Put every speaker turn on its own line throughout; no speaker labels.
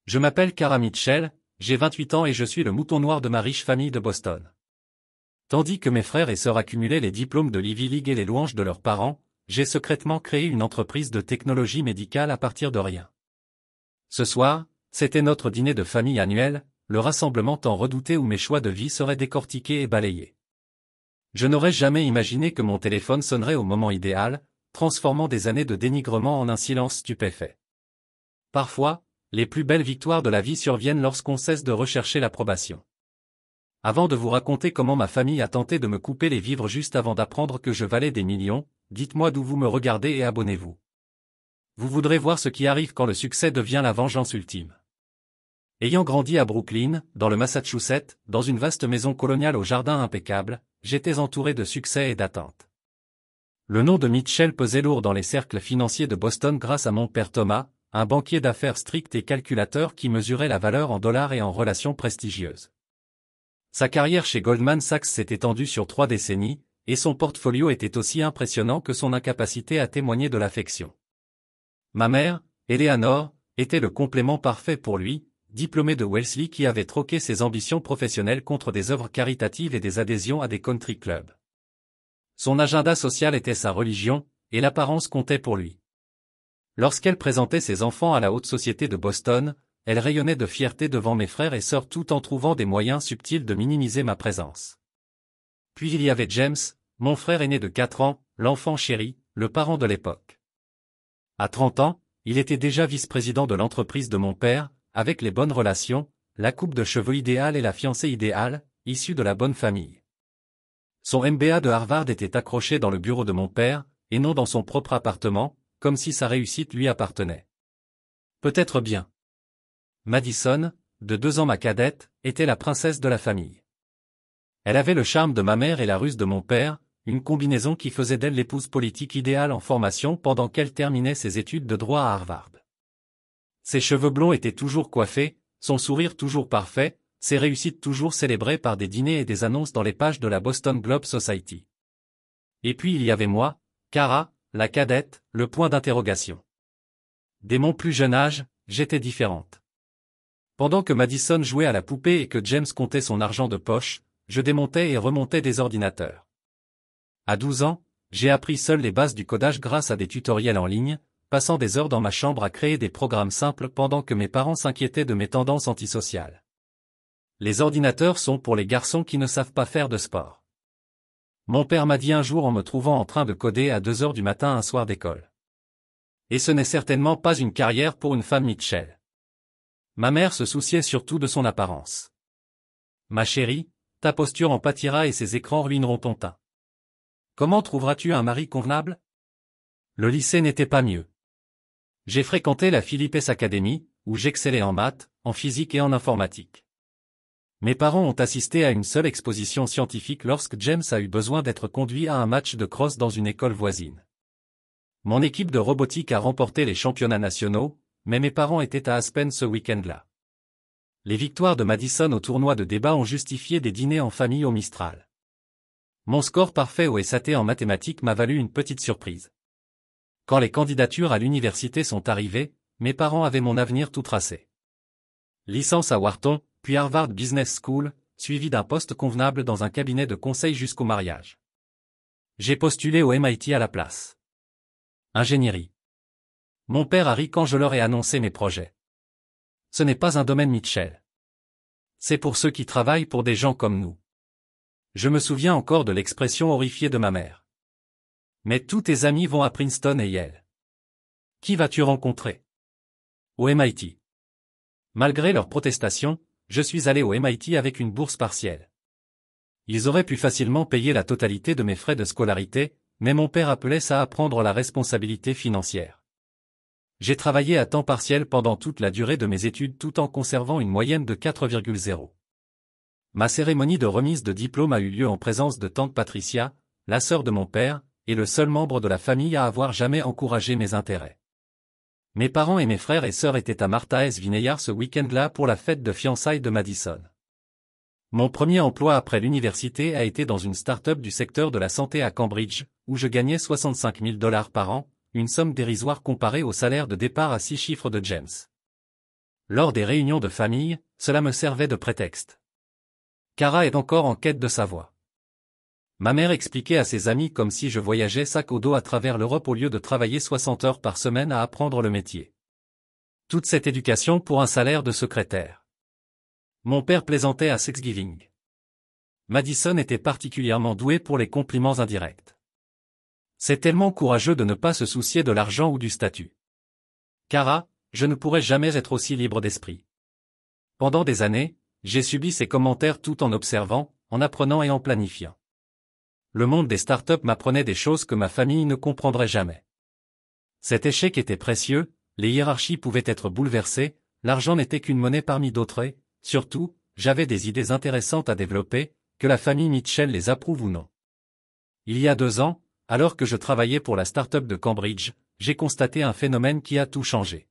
Je m'appelle Kara Mitchell, j'ai 28 ans et je suis le mouton noir de ma riche famille de Boston. Tandis que mes frères et sœurs accumulaient les diplômes de l'Ivy League et les louanges de leurs parents, j'ai secrètement créé une entreprise de technologie médicale à partir de rien. Ce soir, c'était notre dîner de famille annuel, le rassemblement tant redouté où mes choix de vie seraient décortiqués et balayés. Je n'aurais jamais imaginé que mon téléphone sonnerait au moment idéal, transformant des années de dénigrement en un silence stupéfait. Parfois, les plus belles victoires de la vie surviennent lorsqu'on cesse de rechercher l'approbation. Avant de vous raconter comment ma famille a tenté de me couper les vivres juste avant d'apprendre que je valais des millions, dites-moi d'où vous me regardez et abonnez-vous. Vous voudrez voir ce qui arrive quand le succès devient la vengeance ultime. Ayant grandi à Brooklyn, dans le Massachusetts, dans une vaste maison coloniale au jardin impeccable, j'étais entouré de succès et d'attentes. Le nom de Mitchell pesait lourd dans les cercles financiers de Boston grâce à mon père Thomas, un banquier d'affaires strict et calculateur qui mesurait la valeur en dollars et en relations prestigieuses. Sa carrière chez Goldman Sachs s'est étendue sur 3 décennies, et son portfolio était aussi impressionnant que son incapacité à témoigner de l'affection. Ma mère, Eleanor, était le complément parfait pour lui, diplômée de Wellesley qui avait troqué ses ambitions professionnelles contre des œuvres caritatives et des adhésions à des country clubs. Son agenda social était sa religion, et l'apparence comptait pour lui. Lorsqu'elle présentait ses enfants à la haute société de Boston, elle rayonnait de fierté devant mes frères et sœurs tout en trouvant des moyens subtils de minimiser ma présence. Puis il y avait James, mon frère aîné de 4 ans, l'enfant chéri, le parent de l'époque. À 30 ans, il était déjà vice-président de l'entreprise de mon père, avec les bonnes relations, la coupe de cheveux idéale et la fiancée idéale, issue de la bonne famille. Son MBA de Harvard était accroché dans le bureau de mon père, et non dans son propre appartement, comme si sa réussite lui appartenait. Peut-être bien. Madison, de 2 ans ma cadette, était la princesse de la famille. Elle avait le charme de ma mère et la ruse de mon père, une combinaison qui faisait d'elle l'épouse politique idéale en formation pendant qu'elle terminait ses études de droit à Harvard. Ses cheveux blonds étaient toujours coiffés, son sourire toujours parfait, ses réussites toujours célébrées par des dîners et des annonces dans les pages de la Boston Globe Society. Et puis il y avait moi, Kara, la cadette, le point d'interrogation. Dès mon plus jeune âge, j'étais différente. Pendant que Madison jouait à la poupée et que James comptait son argent de poche, je démontais et remontais des ordinateurs. À 12 ans, j'ai appris seul les bases du codage grâce à des tutoriels en ligne, passant des heures dans ma chambre à créer des programmes simples pendant que mes parents s'inquiétaient de mes tendances antisociales. Les ordinateurs sont pour les garçons qui ne savent pas faire de sport. Mon père m'a dit un jour en me trouvant en train de coder à 2 heures du matin un soir d'école. Et ce n'est certainement pas une carrière pour une femme Mitchell. Ma mère se souciait surtout de son apparence. Ma chérie, ta posture en pâtira et ces écrans ruineront ton teint. Comment trouveras-tu un mari convenable? Le lycée n'était pas mieux. J'ai fréquenté la Philippes Academy, où j'excellais en maths, en physique et en informatique. Mes parents ont assisté à une seule exposition scientifique lorsque James a eu besoin d'être conduit à un match de crosse dans une école voisine. Mon équipe de robotique a remporté les championnats nationaux, mais mes parents étaient à Aspen ce week-end-là. Les victoires de Madison au tournoi de débat ont justifié des dîners en famille au Mistral. Mon score parfait au SAT en mathématiques m'a valu une petite surprise. Quand les candidatures à l'université sont arrivées, mes parents avaient mon avenir tout tracé. Licence à Wharton, puis Harvard Business School, suivi d'un poste convenable dans un cabinet de conseil jusqu'au mariage. J'ai postulé au MIT à la place. Ingénierie. Mon père a ri quand je leur ai annoncé mes projets. Ce n'est pas un domaine Mitchell. C'est pour ceux qui travaillent pour des gens comme nous. Je me souviens encore de l'expression horrifiée de ma mère. Mais tous tes amis vont à Princeton et Yale. Qui vas-tu rencontrer? Au MIT. Malgré leurs protestations, je suis allé au MIT avec une bourse partielle. Ils auraient pu facilement payer la totalité de mes frais de scolarité, mais mon père appelait ça à prendre la responsabilité financière. J'ai travaillé à temps partiel pendant toute la durée de mes études tout en conservant une moyenne de 4,0. Ma cérémonie de remise de diplôme a eu lieu en présence de tante Patricia, la sœur de mon père, et le seul membre de la famille à avoir jamais encouragé mes intérêts. Mes parents et mes frères et sœurs étaient à Martha S. Vineyard ce week-end-là pour la fête de fiançailles de Madison. Mon premier emploi après l'université a été dans une start-up du secteur de la santé à Cambridge, où je gagnais 65 000 $ par an, une somme dérisoire comparée au salaire de départ à 6 chiffres de James. Lors des réunions de famille, cela me servait de prétexte. Kara est encore en quête de sa voie. Ma mère expliquait à ses amis comme si je voyageais sac au dos à travers l'Europe au lieu de travailler 60 heures par semaine à apprendre le métier. Toute cette éducation pour un salaire de secrétaire. Mon père plaisantait à Thanksgiving. Madison était particulièrement doué pour les compliments indirects. C'est tellement courageux de ne pas se soucier de l'argent ou du statut. Kara, je ne pourrais jamais être aussi libre d'esprit. Pendant des années, j'ai subi ces commentaires tout en observant, en apprenant et en planifiant. Le monde des startups m'apprenait des choses que ma famille ne comprendrait jamais. Cet échec était précieux, les hiérarchies pouvaient être bouleversées, l'argent n'était qu'une monnaie parmi d'autres et, surtout, j'avais des idées intéressantes à développer, que la famille Mitchell les approuve ou non. Il y a 2 ans, alors que je travaillais pour la start-up de Cambridge, j'ai constaté un phénomène qui a tout changé.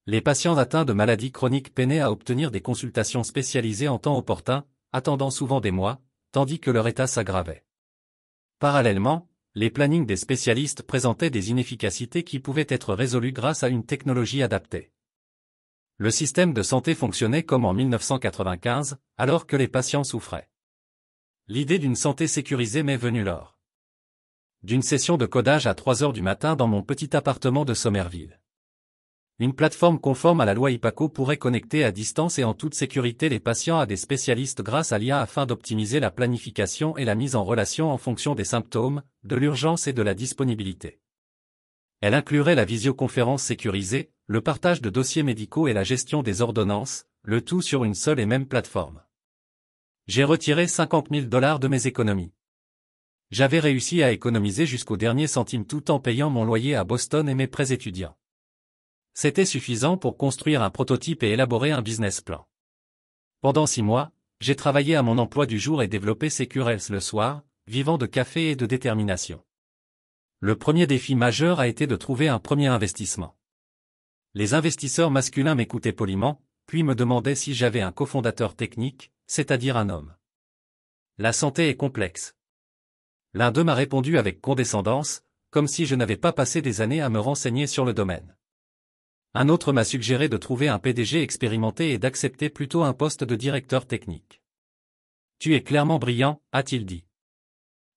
Les patients atteints de maladies chroniques peinaient à obtenir des consultations spécialisées en temps opportun, attendant souvent des mois, tandis que leur état s'aggravait. Parallèlement, les plannings des spécialistes présentaient des inefficacités qui pouvaient être résolues grâce à une technologie adaptée. Le système de santé fonctionnait comme en 1995, alors que les patients souffraient. L'idée d'une santé sécurisée m'est venue lors d'une session de codage à 3 heures du matin dans mon petit appartement de Somerville. Une plateforme conforme à la loi IPACO pourrait connecter à distance et en toute sécurité les patients à des spécialistes grâce à l'IA afin d'optimiser la planification et la mise en relation en fonction des symptômes, de l'urgence et de la disponibilité. Elle inclurait la visioconférence sécurisée, le partage de dossiers médicaux et la gestion des ordonnances, le tout sur une seule et même plateforme. J'ai retiré $50 000 de mes économies. J'avais réussi à économiser jusqu'au dernier centime tout en payant mon loyer à Boston et mes prêts étudiants. C'était suffisant pour construire un prototype et élaborer un business plan. Pendant 6 mois, j'ai travaillé à mon emploi du jour et développé Securels le soir, vivant de café et de détermination. Le premier défi majeur a été de trouver un premier investissement. Les investisseurs masculins m'écoutaient poliment, puis me demandaient si j'avais un cofondateur technique, c'est-à-dire un homme. La santé est complexe. L'un d'eux m'a répondu avec condescendance, comme si je n'avais pas passé des années à me renseigner sur le domaine. Un autre m'a suggéré de trouver un PDG expérimenté et d'accepter plutôt un poste de directeur technique. Tu es clairement brillant, a-t-il dit.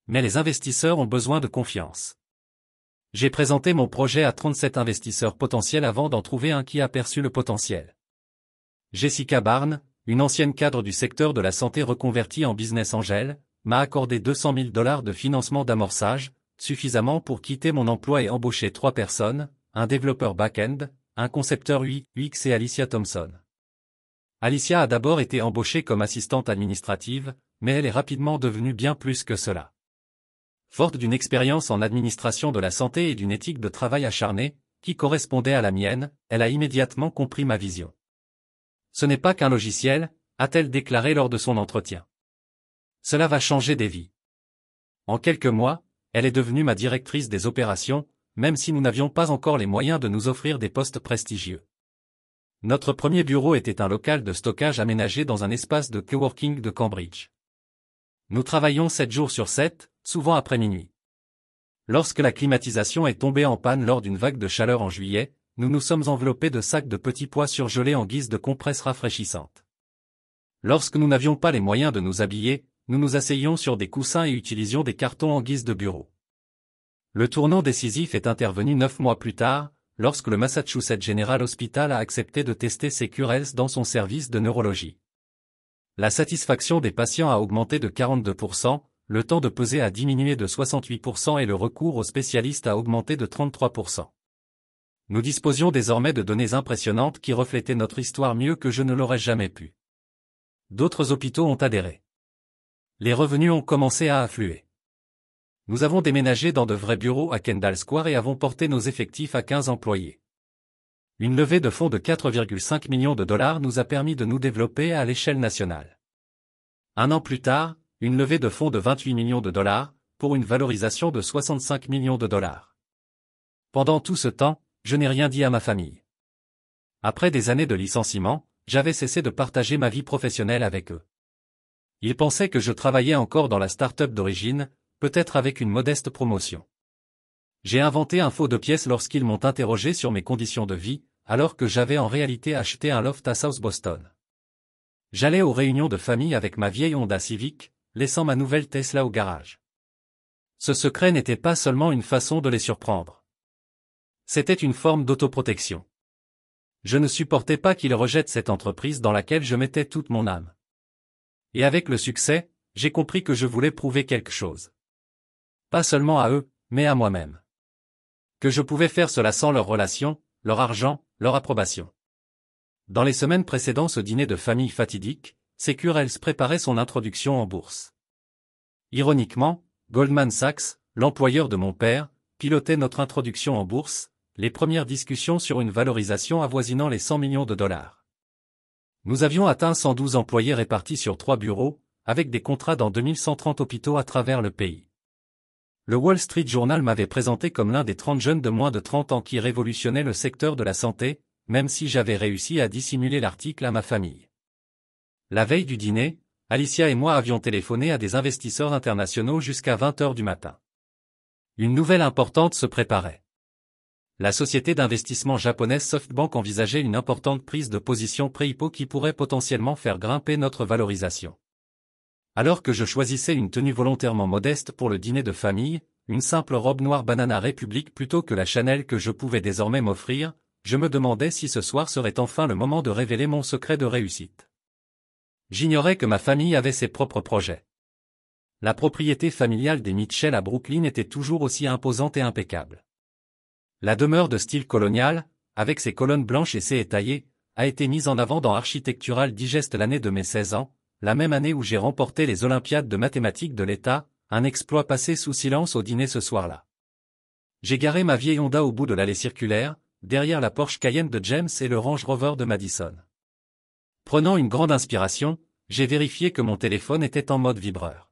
Mais les investisseurs ont besoin de confiance. J'ai présenté mon projet à 37 investisseurs potentiels avant d'en trouver un qui a perçu le potentiel. Jessica Barnes, une ancienne cadre du secteur de la santé reconvertie en business angel, m'a accordé $200 000 de financement d'amorçage, suffisamment pour quitter mon emploi et embaucher 3 personnes, un développeur back-end, un concepteur UI, UX et Alicia Thompson. Alicia a d'abord été embauchée comme assistante administrative, mais elle est rapidement devenue bien plus que cela. Forte d'une expérience en administration de la santé et d'une éthique de travail acharnée, qui correspondait à la mienne, elle a immédiatement compris ma vision. Ce n'est pas qu'un logiciel, a-t-elle déclaré lors de son entretien. Cela va changer des vies. En quelques mois, elle est devenue ma directrice des opérations, même si nous n'avions pas encore les moyens de nous offrir des postes prestigieux. Notre premier bureau était un local de stockage aménagé dans un espace de coworking de Cambridge. Nous travaillions 7 jours sur 7, souvent après minuit. Lorsque la climatisation est tombée en panne lors d'une vague de chaleur en juillet, nous nous sommes enveloppés de sacs de petits pois surgelés en guise de compresses rafraîchissantes. Lorsque nous n'avions pas les moyens de nous habiller, nous nous asseyions sur des coussins et utilisions des cartons en guise de bureau. Le tournant décisif est intervenu 9 mois plus tard, lorsque le Massachusetts General Hospital a accepté de tester Securels dans son service de neurologie. La satisfaction des patients a augmenté de 42%, le temps de peser a diminué de 68% et le recours aux spécialistes a augmenté de 33%. Nous disposions désormais de données impressionnantes qui reflétaient notre histoire mieux que je ne l'aurais jamais pu. D'autres hôpitaux ont adhéré. Les revenus ont commencé à affluer. Nous avons déménagé dans de vrais bureaux à Kendall Square et avons porté nos effectifs à 15 employés. Une levée de fonds de 4,5 millions de dollars nous a permis de nous développer à l'échelle nationale. 1 an plus tard, une levée de fonds de 28 millions de dollars, pour une valorisation de 65 millions de dollars. Pendant tout ce temps, je n'ai rien dit à ma famille. Après des années de licenciement, j'avais cessé de partager ma vie professionnelle avec eux. Ils pensaient que je travaillais encore dans la start-up d'origine, peut-être avec une modeste promotion. J'ai inventé un faux de pièces lorsqu'ils m'ont interrogé sur mes conditions de vie, alors que j'avais en réalité acheté un loft à South Boston. J'allais aux réunions de famille avec ma vieille Honda Civic, laissant ma nouvelle Tesla au garage. Ce secret n'était pas seulement une façon de les surprendre. C'était une forme d'autoprotection. Je ne supportais pas qu'ils rejettent cette entreprise dans laquelle je mettais toute mon âme. Et avec le succès, j'ai compris que je voulais prouver quelque chose. Pas seulement à eux, mais à moi-même. Que je pouvais faire cela sans leur relation, leur argent, leur approbation. Dans les semaines précédant ce dîner de famille fatidique, Securels préparait son introduction en bourse. Ironiquement, Goldman Sachs, l'employeur de mon père, pilotait notre introduction en bourse, les premières discussions sur une valorisation avoisinant les 100 millions de dollars. Nous avions atteint 112 employés répartis sur 3 bureaux, avec des contrats dans 2130 hôpitaux à travers le pays. Le Wall Street Journal m'avait présenté comme l'un des 30 jeunes de moins de 30 ans qui révolutionnaient le secteur de la santé, même si j'avais réussi à dissimuler l'article à ma famille. La veille du dîner, Alicia et moi avions téléphoné à des investisseurs internationaux jusqu'à 20 heures du matin. Une nouvelle importante se préparait. La société d'investissement japonaise SoftBank envisageait une importante prise de position pré-IPO qui pourrait potentiellement faire grimper notre valorisation. Alors que je choisissais une tenue volontairement modeste pour le dîner de famille, une simple robe noire Banana Republic plutôt que la Chanel que je pouvais désormais m'offrir, je me demandais si ce soir serait enfin le moment de révéler mon secret de réussite. J'ignorais que ma famille avait ses propres projets. La propriété familiale des Mitchell à Brooklyn était toujours aussi imposante et impeccable. La demeure de style colonial, avec ses colonnes blanches et ses étayers, a été mise en avant dans Architectural Digest l'année de mes 16 ans, la même année où j'ai remporté les Olympiades de mathématiques de l'État, un exploit passé sous silence au dîner ce soir-là. J'ai garé ma vieille Honda au bout de l'allée circulaire, derrière la Porsche Cayenne de James et le Range Rover de Madison. Prenant une grande inspiration, j'ai vérifié que mon téléphone était en mode vibreur.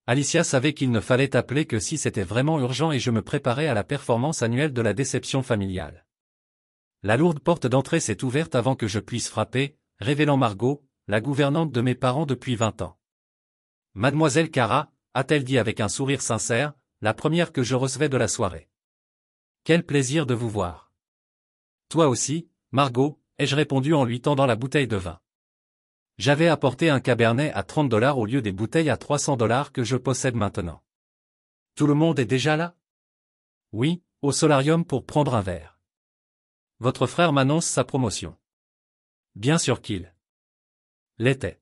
Alicia savait qu'il ne fallait appeler que si c'était vraiment urgent et je me préparais à la performance annuelle de la déception familiale. La lourde porte d'entrée s'est ouverte avant que je puisse frapper, révélant Margot, la gouvernante de mes parents depuis 20 ans. Mademoiselle Cara, a-t-elle dit avec un sourire sincère, la première que je recevais de la soirée. Quel plaisir de vous voir. Toi aussi, Margot, ai-je répondu en lui tendant la bouteille de vin. J'avais apporté un cabernet à $30 au lieu des bouteilles à $300 que je possède maintenant. Tout le monde est déjà là? Oui, au solarium pour prendre un verre. Votre frère m'annonce sa promotion. Bien sûr qu'il l'était.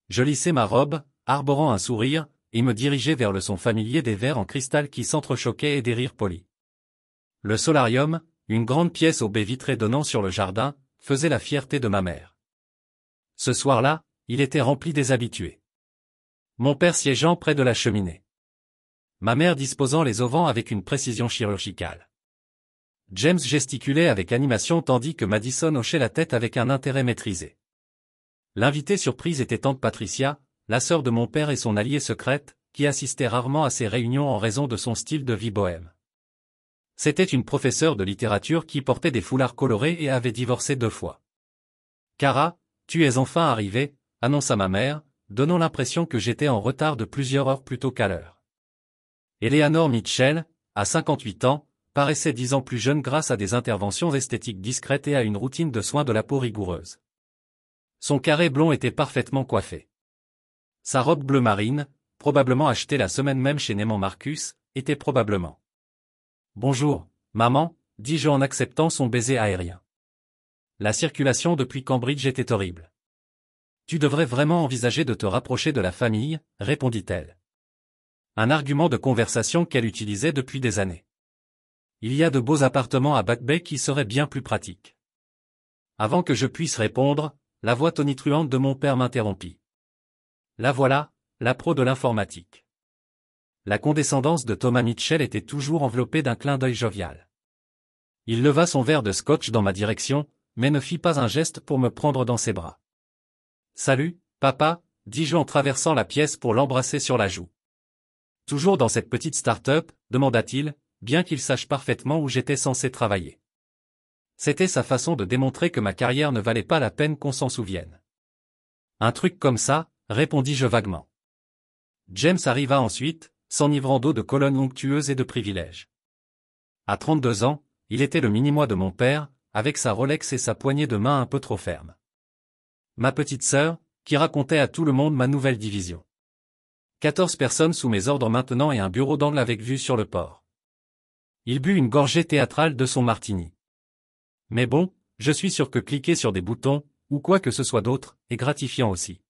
Je lissai ma robe, arborant un sourire, et me dirigeai vers le son familier des verres en cristal qui s'entrechoquaient et des rires polis. Le solarium, une grande pièce aux baies vitrées donnant sur le jardin, faisait la fierté de ma mère. Ce soir-là, il était rempli des habitués. Mon père siégeant près de la cheminée. Ma mère disposant les auvents avec une précision chirurgicale. James gesticulait avec animation tandis que Madison hochait la tête avec un intérêt maîtrisé. L'invitée surprise était tante Patricia, la sœur de mon père et son alliée secrète, qui assistait rarement à ces réunions en raison de son style de vie bohème. C'était une professeure de littérature qui portait des foulards colorés et avait divorcé 2 fois. Cara, tu es enfin arrivée, annonça ma mère, donnant l'impression que j'étais en retard de plusieurs heures plus tôt qu'à l'heure. Eleanor Mitchell, à 58 ans, paraissait 10 ans plus jeune grâce à des interventions esthétiques discrètes et à une routine de soins de la peau rigoureuse. Son carré blond était parfaitement coiffé. Sa robe bleu marine, probablement achetée la semaine même chez Neiman Marcus, était probablement. Bonjour, maman, dis-je en acceptant son baiser aérien. La circulation depuis Cambridge était horrible. Tu devrais vraiment envisager de te rapprocher de la famille, répondit-elle. Un argument de conversation qu'elle utilisait depuis des années. Il y a de beaux appartements à Back Bay qui seraient bien plus pratiques. Avant que je puisse répondre, la voix tonitruante de mon père m'interrompit. La voilà, la pro de l'informatique. La condescendance de Thomas Mitchell était toujours enveloppée d'un clin d'œil jovial. Il leva son verre de scotch dans ma direction, mais ne fit pas un geste pour me prendre dans ses bras. Salut, papa, dis-je en traversant la pièce pour l'embrasser sur la joue. Toujours dans cette petite start-up, demanda-t-il, bien qu'il sache parfaitement où j'étais censé travailler. C'était sa façon de démontrer que ma carrière ne valait pas la peine qu'on s'en souvienne. Un truc comme ça, répondis-je vaguement. James arriva ensuite, s'enivrant d'eau de Cologne onctueuse et de privilèges. À 32 ans, il était le mini-moi de mon père, avec sa Rolex et sa poignée de main un peu trop ferme. Ma petite sœur, qui racontait à tout le monde ma nouvelle division. 14 personnes sous mes ordres maintenant et un bureau d'angle avec vue sur le port. Il but une gorgée théâtrale de son martini. Mais bon, je suis sûr que cliquer sur des boutons, ou quoi que ce soit d'autre, est gratifiant aussi.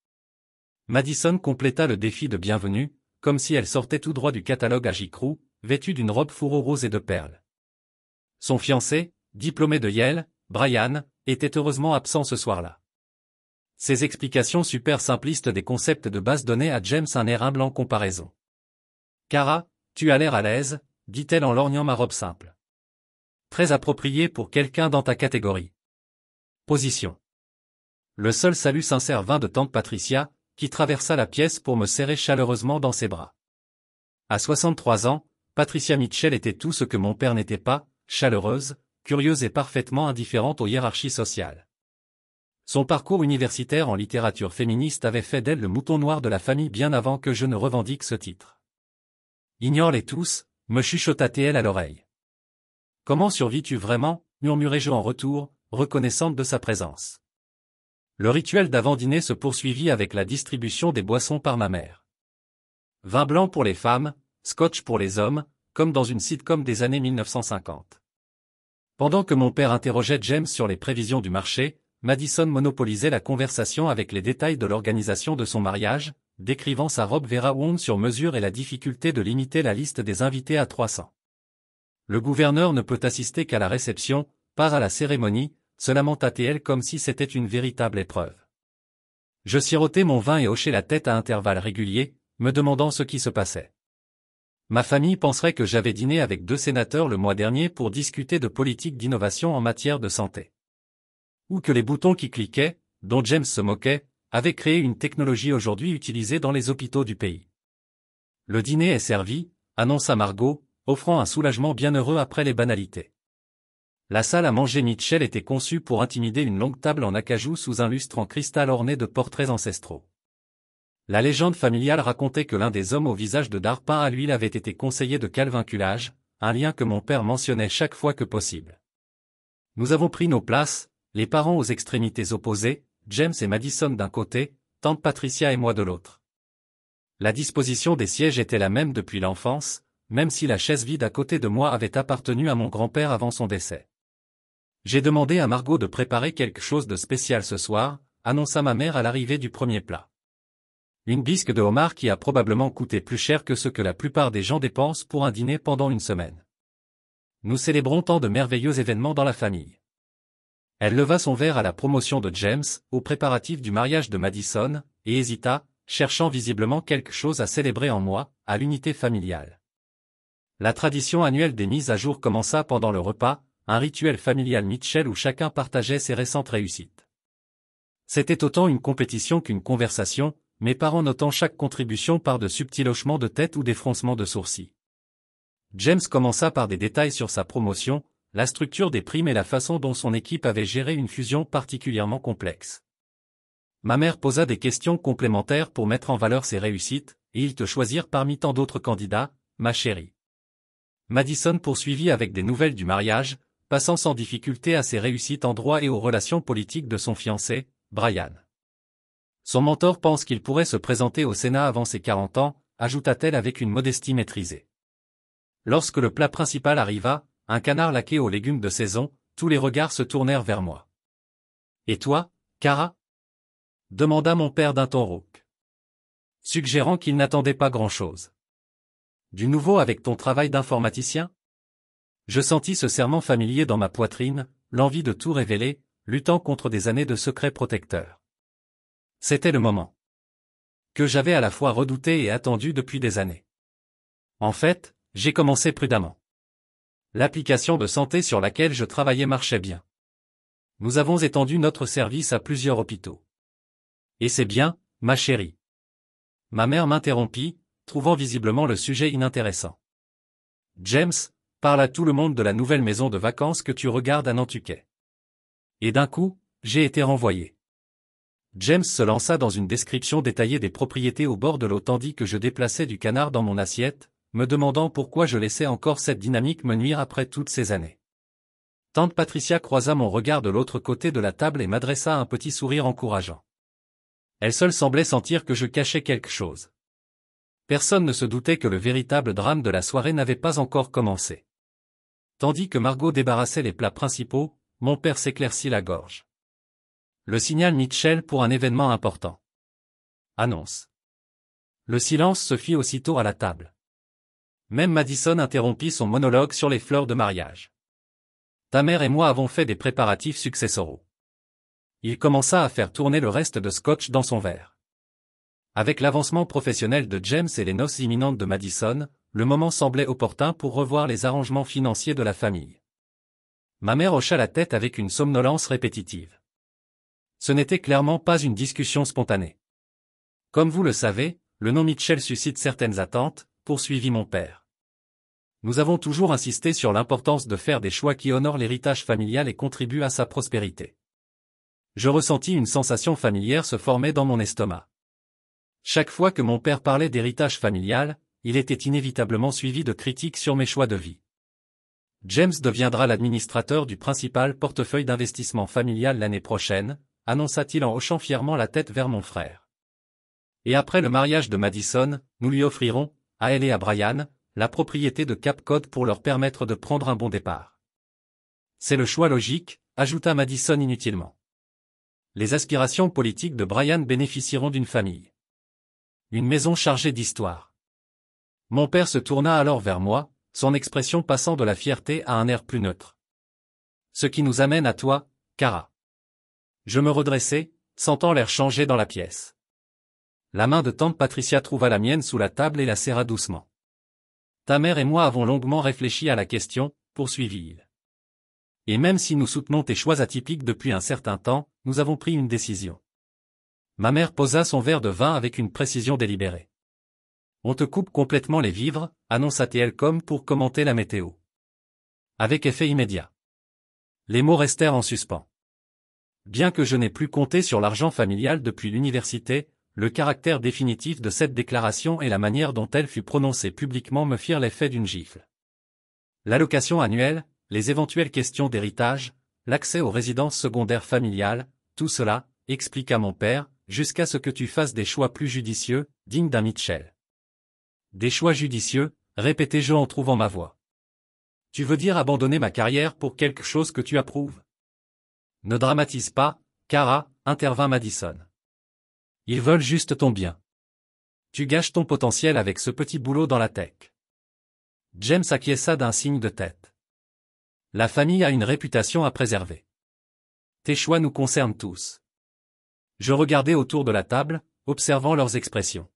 Madison compléta le défi de bienvenue, comme si elle sortait tout droit du catalogue à J.Crew, vêtue d'une robe fourreau rose et de perles. Son fiancé, diplômé de Yale, Brian, était heureusement absent ce soir-là. Ces explications super simplistes des concepts de base donnaient à James un air humble en comparaison. « Cara, tu as l'air à l'aise », dit-elle en lorgnant ma robe simple. « Très approprié pour quelqu'un dans ta catégorie. » Position. Le seul salut sincère vint de tante Patricia, qui traversa la pièce pour me serrer chaleureusement dans ses bras. À 63 ans, Patricia Mitchell était tout ce que mon père n'était pas, chaleureuse, curieuse et parfaitement indifférente aux hiérarchies sociales. Son parcours universitaire en littérature féministe avait fait d'elle le mouton noir de la famille bien avant que je ne revendique ce titre. « Ignore-les tous », me chuchota-t-elle à l'oreille. « Comment survis-tu vraiment » murmurai-je en retour, reconnaissante de sa présence. Le rituel d'avant-dîner se poursuivit avec la distribution des boissons par ma mère. Vin blanc pour les femmes, scotch pour les hommes, comme dans une sitcom des années 1950. Pendant que mon père interrogeait James sur les prévisions du marché, Madison monopolisait la conversation avec les détails de l'organisation de son mariage, décrivant sa robe Vera Wang sur mesure et la difficulté de limiter la liste des invités à 300. Le gouverneur ne peut assister qu'à la réception, pas à la cérémonie, se lamenta-t-elle comme si c'était une véritable épreuve. Je sirotais mon vin et hochais la tête à intervalles réguliers, me demandant ce qui se passait. Ma famille penserait que j'avais dîné avec 2 sénateurs le mois dernier pour discuter de politique d'innovation en matière de santé. Ou que les boutons qui cliquaient, dont James se moquait, avaient créé une technologie aujourd'hui utilisée dans les hôpitaux du pays. Le dîner est servi, annonça Margot, offrant un soulagement bienheureux après les banalités. La salle à manger Mitchell était conçue pour intimider une longue table en acajou sous un lustre en cristal orné de portraits ancestraux. La légende familiale racontait que l'un des hommes au visage de dard peint à l'huile avait été conseiller de calvinculage, un lien que mon père mentionnait chaque fois que possible. Nous avons pris nos places, les parents aux extrémités opposées, James et Madison d'un côté, tante Patricia et moi de l'autre. La disposition des sièges était la même depuis l'enfance, même si la chaise vide à côté de moi avait appartenu à mon grand-père avant son décès. J'ai demandé à Margot de préparer quelque chose de spécial ce soir, annonça ma mère à l'arrivée du premier plat. Une bisque de homard qui a probablement coûté plus cher que ce que la plupart des gens dépensent pour un dîner pendant une semaine. Nous célébrons tant de merveilleux événements dans la famille. Elle leva son verre à la promotion de James, aux préparatifs du mariage de Madison, et hésita, cherchant visiblement quelque chose à célébrer en moi, à l'unité familiale. La tradition annuelle des mises à jour commença pendant le repas, un rituel familial Mitchell où chacun partageait ses récentes réussites. C'était autant une compétition qu'une conversation, mes parents notant chaque contribution par de subtils hochements de tête ou des froncements de sourcils. James commença par des détails sur sa promotion, la structure des primes et la façon dont son équipe avait géré une fusion particulièrement complexe. Ma mère posa des questions complémentaires pour mettre en valeur ses réussites, et ils te choisirent parmi tant d'autres candidats, ma chérie. Madison poursuivit avec des nouvelles du mariage, passant sans difficulté à ses réussites en droit et aux relations politiques de son fiancé, Brian. Son mentor pense qu'il pourrait se présenter au Sénat avant ses 40 ans, ajouta-t-elle avec une modestie maîtrisée. Lorsque le plat principal arriva, un canard laqué aux légumes de saison, tous les regards se tournèrent vers moi. « Et toi, Cara » demanda mon père d'un ton rauque, suggérant qu'il n'attendait pas grand-chose. « Du nouveau avec ton travail d'informaticien » Je sentis ce serrement familier dans ma poitrine, l'envie de tout révéler, luttant contre des années de secrets protecteurs. C'était le moment que j'avais à la fois redouté et attendu depuis des années. En fait, j'ai commencé prudemment. L'application de santé sur laquelle je travaillais marchait bien. Nous avons étendu notre service à plusieurs hôpitaux. Et c'est bien, ma chérie. Ma mère m'interrompit, trouvant visiblement le sujet inintéressant. James, parle à tout le monde de la nouvelle maison de vacances que tu regardes à Nantucket. Et d'un coup, j'ai été renvoyé. James se lança dans une description détaillée des propriétés au bord de l'eau tandis que je déplaçais du canard dans mon assiette, me demandant pourquoi je laissais encore cette dynamique me nuire après toutes ces années. Tante Patricia croisa mon regard de l'autre côté de la table et m'adressa un petit sourire encourageant. Elle seule semblait sentir que je cachais quelque chose. Personne ne se doutait que le véritable drame de la soirée n'avait pas encore commencé. Tandis que Margot débarrassait les plats principaux, mon père s'éclaircit la gorge. Le signal Mitchell pour un événement important. Annonce. Le silence se fit aussitôt à la table. Même Madison interrompit son monologue sur les fleurs de mariage. Ta mère et moi avons fait des préparatifs successoraux. Il commença à faire tourner le reste de scotch dans son verre. Avec l'avancement professionnel de James et les noces imminentes de Madison, le moment semblait opportun pour revoir les arrangements financiers de la famille. Ma mère hocha la tête avec une somnolence répétitive. Ce n'était clairement pas une discussion spontanée. Comme vous le savez, le nom Mitchell suscite certaines attentes, poursuivit mon père. Nous avons toujours insisté sur l'importance de faire des choix qui honorent l'héritage familial et contribuent à sa prospérité. Je ressentis une sensation familière se former dans mon estomac. Chaque fois que mon père parlait d'héritage familial, il était inévitablement suivi de critiques sur mes choix de vie. James deviendra l'administrateur du principal portefeuille d'investissement familial l'année prochaine, annonça-t-il en hochant fièrement la tête vers mon frère. Et après le mariage de Madison, nous lui offrirons, à elle et à Brian, la propriété de Cape Cod pour leur permettre de prendre un bon départ. C'est le choix logique, ajouta Madison inutilement. Les aspirations politiques de Brian bénéficieront d'une famille. Une maison chargée d'histoire. Mon père se tourna alors vers moi, son expression passant de la fierté à un air plus neutre. Ce qui nous amène à toi, Cara. Je me redressai, sentant l'air changer dans la pièce. La main de tante Patricia trouva la mienne sous la table et la serra doucement. Ta mère et moi avons longuement réfléchi à la question, poursuivit-il. Et même si nous soutenons tes choix atypiques depuis un certain temps, nous avons pris une décision. Ma mère posa son verre de vin avec une précision délibérée. On te coupe complètement les vivres, annonça-t-elle comme pour commenter la météo. Avec effet immédiat. Les mots restèrent en suspens. Bien que je n'ai plus compté sur l'argent familial depuis l'université, le caractère définitif de cette déclaration et la manière dont elle fut prononcée publiquement me firent l'effet d'une gifle. L'allocation annuelle, les éventuelles questions d'héritage, l'accès aux résidences secondaires familiales, tout cela, expliqua mon père, jusqu'à ce que tu fasses des choix plus judicieux, dignes d'un Mitchell. Des choix judicieux, répétai-je en trouvant ma voix. Tu veux dire abandonner ma carrière pour quelque chose que tu approuves? Ne dramatise pas, Cara, intervint Madison. Ils veulent juste ton bien. Tu gâches ton potentiel avec ce petit boulot dans la tech. James acquiesça d'un signe de tête. La famille a une réputation à préserver. Tes choix nous concernent tous. Je regardai autour de la table, observant leurs expressions.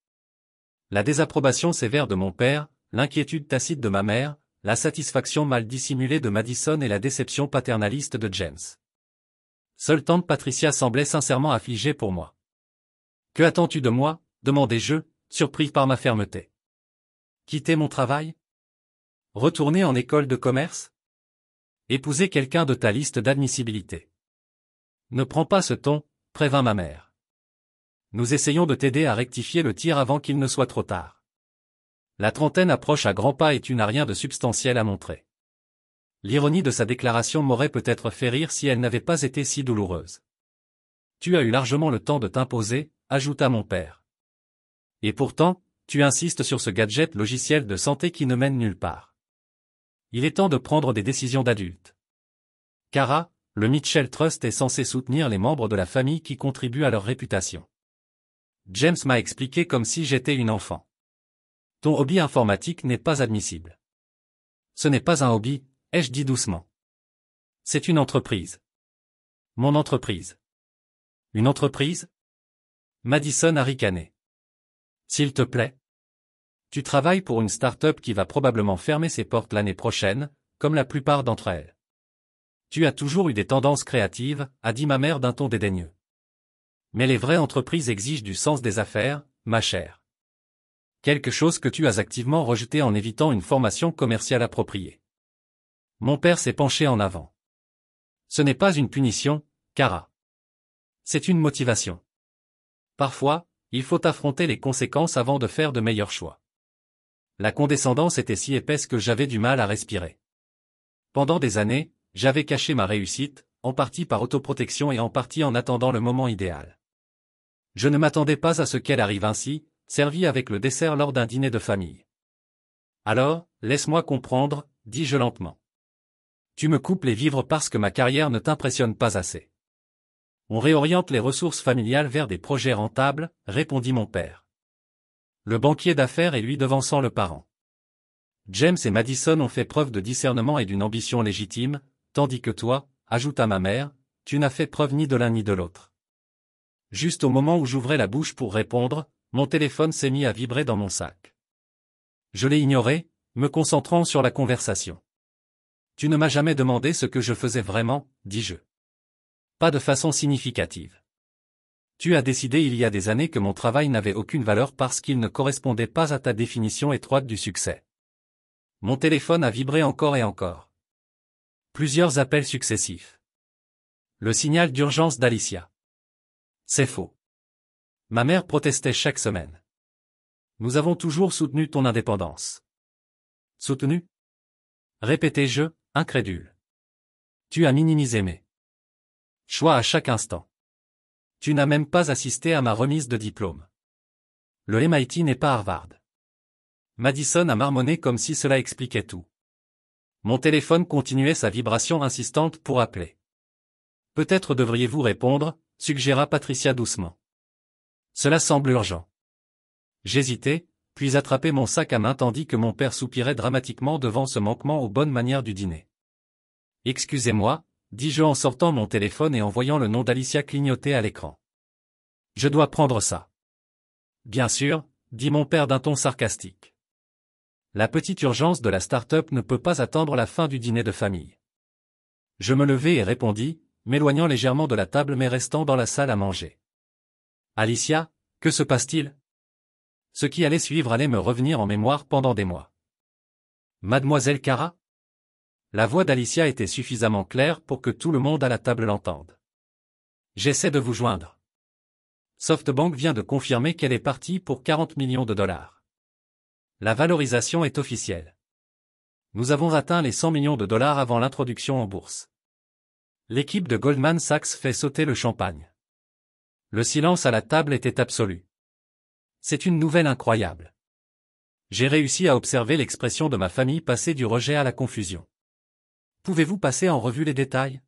La désapprobation sévère de mon père, l'inquiétude tacite de ma mère, la satisfaction mal dissimulée de Madison et la déception paternaliste de James. Seule tante Patricia semblait sincèrement affligée pour moi. Que attends-tu de moi? Demandai-je, surpris par ma fermeté. Quitter mon travail? Retourner en école de commerce? Épouser quelqu'un de ta liste d'admissibilité? Ne prends pas ce ton, prévint ma mère. Nous essayons de t'aider à rectifier le tir avant qu'il ne soit trop tard. La trentaine approche à grands pas et tu n'as rien de substantiel à montrer. L'ironie de sa déclaration m'aurait peut-être fait rire si elle n'avait pas été si douloureuse. Tu as eu largement le temps de t'imposer, ajouta mon père. Et pourtant, tu insistes sur ce gadget logiciel de santé qui ne mène nulle part. Il est temps de prendre des décisions d'adulte. Cara, le Mitchell Trust est censé soutenir les membres de la famille qui contribuent à leur réputation. James m'a expliqué comme si j'étais une enfant. Ton hobby informatique n'est pas admissible. Ce n'est pas un hobby, ai-je dit doucement. C'est une entreprise. Mon entreprise. Une entreprise? Madison a ricané. S'il te plaît. Tu travailles pour une start-up qui va probablement fermer ses portes l'année prochaine, comme la plupart d'entre elles. Tu as toujours eu des tendances créatives, a dit ma mère d'un ton dédaigneux. Mais les vraies entreprises exigent du sens des affaires, ma chère. Quelque chose que tu as activement rejeté en évitant une formation commerciale appropriée. Mon père s'est penché en avant. Ce n'est pas une punition, Cara. C'est une motivation. Parfois, il faut affronter les conséquences avant de faire de meilleurs choix. La condescendance était si épaisse que j'avais du mal à respirer. Pendant des années, j'avais caché ma réussite, en partie par autoprotection et en partie en attendant le moment idéal. Je ne m'attendais pas à ce qu'elle arrive ainsi, servie avec le dessert lors d'un dîner de famille. Alors, laisse-moi comprendre, dis-je lentement. Tu me coupes les vivres parce que ma carrière ne t'impressionne pas assez. On réoriente les ressources familiales vers des projets rentables, répondit mon père. Le banquier d'affaires est lui devançant le parent. James et Madison ont fait preuve de discernement et d'une ambition légitime, tandis que toi, ajouta ma mère, tu n'as fait preuve ni de l'un ni de l'autre. Juste au moment où j'ouvrais la bouche pour répondre, mon téléphone s'est mis à vibrer dans mon sac. Je l'ai ignoré, me concentrant sur la conversation. Tu ne m'as jamais demandé ce que je faisais vraiment, dis-je. Pas de façon significative. Tu as décidé il y a des années que mon travail n'avait aucune valeur parce qu'il ne correspondait pas à ta définition étroite du succès. Mon téléphone a vibré encore et encore. Plusieurs appels successifs. Le signal d'urgence d'Alicia. C'est faux. Ma mère protestait chaque semaine. Nous avons toujours soutenu ton indépendance. Soutenu? Répétais-je, incrédule. Tu as minimisé mes choix à chaque instant. Tu n'as même pas assisté à ma remise de diplôme. Le MIT n'est pas Harvard. Madison a marmonné comme si cela expliquait tout. Mon téléphone continuait sa vibration insistante pour appeler. Peut-être devriez-vous répondre, suggéra Patricia doucement. Cela semble urgent. J'hésitai, puis attrapai mon sac à main tandis que mon père soupirait dramatiquement devant ce manquement aux bonnes manières du dîner. Excusez-moi, dis-je en sortant mon téléphone et en voyant le nom d'Alicia clignoter à l'écran. Je dois prendre ça. Bien sûr, dit mon père d'un ton sarcastique. La petite urgence de la start-up ne peut pas attendre la fin du dîner de famille. Je me levai et répondis, m'éloignant légèrement de la table mais restant dans la salle à manger. Alicia, que se passe-t-il? Ce qui allait suivre allait me revenir en mémoire pendant des mois. Mademoiselle Cara? La voix d'Alicia était suffisamment claire pour que tout le monde à la table l'entende. J'essaie de vous joindre. SoftBank vient de confirmer qu'elle est partie pour 40 millions de dollars. La valorisation est officielle. Nous avons atteint les 100 millions de dollars avant l'introduction en bourse. L'équipe de Goldman Sachs fait sauter le champagne. Le silence à la table était absolu. C'est une nouvelle incroyable. J'ai réussi à observer l'expression de ma famille passer du rejet à la confusion. Pouvez-vous passer en revue les détails?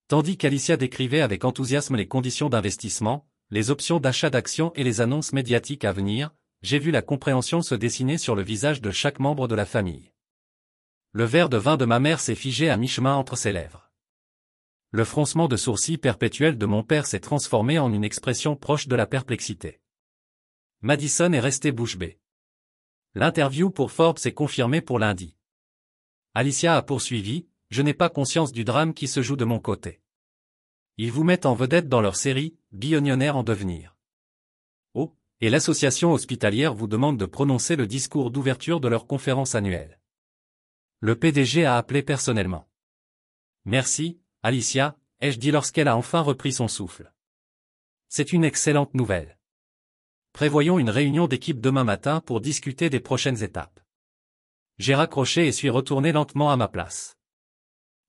Tandis qu'Alicia décrivait avec enthousiasme les conditions d'investissement, les options d'achat d'actions et les annonces médiatiques à venir, j'ai vu la compréhension se dessiner sur le visage de chaque membre de la famille. Le verre de vin de ma mère s'est figé à mi-chemin entre ses lèvres. Le froncement de sourcils perpétuel de mon père s'est transformé en une expression proche de la perplexité. Madison est resté bouche bée. L'interview pour Forbes est confirmée pour lundi. Alicia a poursuivi, je n'ai pas conscience du drame qui se joue de mon côté. Ils vous mettent en vedette dans leur série, Billionnaire en devenir. Oh, et l'association hospitalière vous demande de prononcer le discours d'ouverture de leur conférence annuelle. Le PDG a appelé personnellement. Merci, Alicia, ai-je dit lorsqu'elle a enfin repris son souffle. C'est une excellente nouvelle. Prévoyons une réunion d'équipe demain matin pour discuter des prochaines étapes. J'ai raccroché et suis retourné lentement à ma place.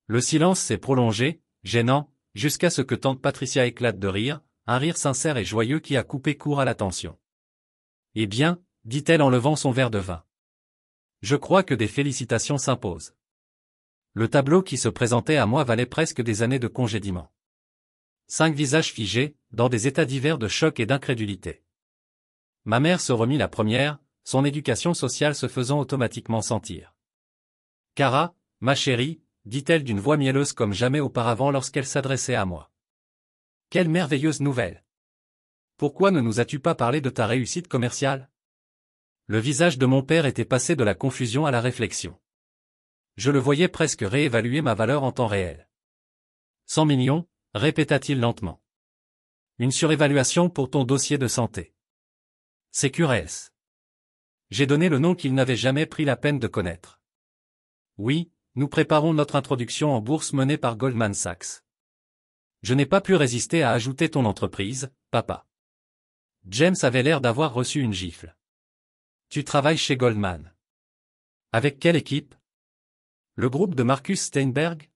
Le silence s'est prolongé, gênant, jusqu'à ce que tante Patricia éclate de rire, un rire sincère et joyeux qui a coupé court à la tension. Eh bien, dit-elle en levant son verre de vin. Je crois que des félicitations s'imposent. Le tableau qui se présentait à moi valait presque des années de congédiement. 5 visages figés, dans des états divers de choc et d'incrédulité. Ma mère se remit la première, son éducation sociale se faisant automatiquement sentir. Cara, ma chérie, dit-elle d'une voix mielleuse comme jamais auparavant lorsqu'elle s'adressait à moi. Quelle merveilleuse nouvelle! Pourquoi ne nous as-tu pas parlé de ta réussite commerciale? Le visage de mon père était passé de la confusion à la réflexion. Je le voyais presque réévaluer ma valeur en temps réel. 100 millions, répéta-t-il lentement. Une surévaluation pour ton dossier de santé. Sécuresse. J'ai donné le nom qu'il n'avait jamais pris la peine de connaître. Oui, nous préparons notre introduction en bourse menée par Goldman Sachs. Je n'ai pas pu résister à ajouter ton entreprise, papa. James avait l'air d'avoir reçu une gifle. Tu travailles chez Goldman. Avec quelle équipe? Le groupe de Marcus Steinberg?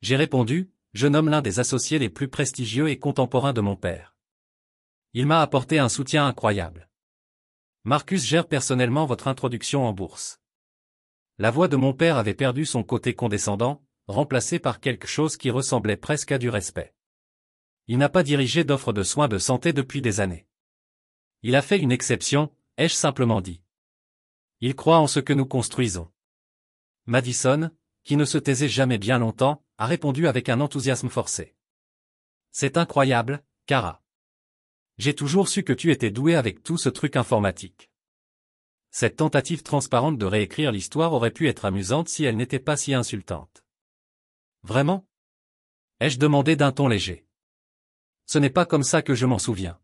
J'ai répondu, je nomme l'un des associés les plus prestigieux et contemporains de mon père. Il m'a apporté un soutien incroyable. Marcus gère personnellement votre introduction en bourse. La voix de mon père avait perdu son côté condescendant, remplacé par quelque chose qui ressemblait presque à du respect. Il n'a pas dirigé d'offre de soins de santé depuis des années. Il a fait une exception, ai-je simplement dit. Il croit en ce que nous construisons. Madison, qui ne se taisait jamais bien longtemps, a répondu avec un enthousiasme forcé. C'est incroyable, Kara. J'ai toujours su que tu étais doué avec tout ce truc informatique. Cette tentative transparente de réécrire l'histoire aurait pu être amusante si elle n'était pas si insultante. Vraiment? Ai-je demandé d'un ton léger. Ce n'est pas comme ça que je m'en souviens.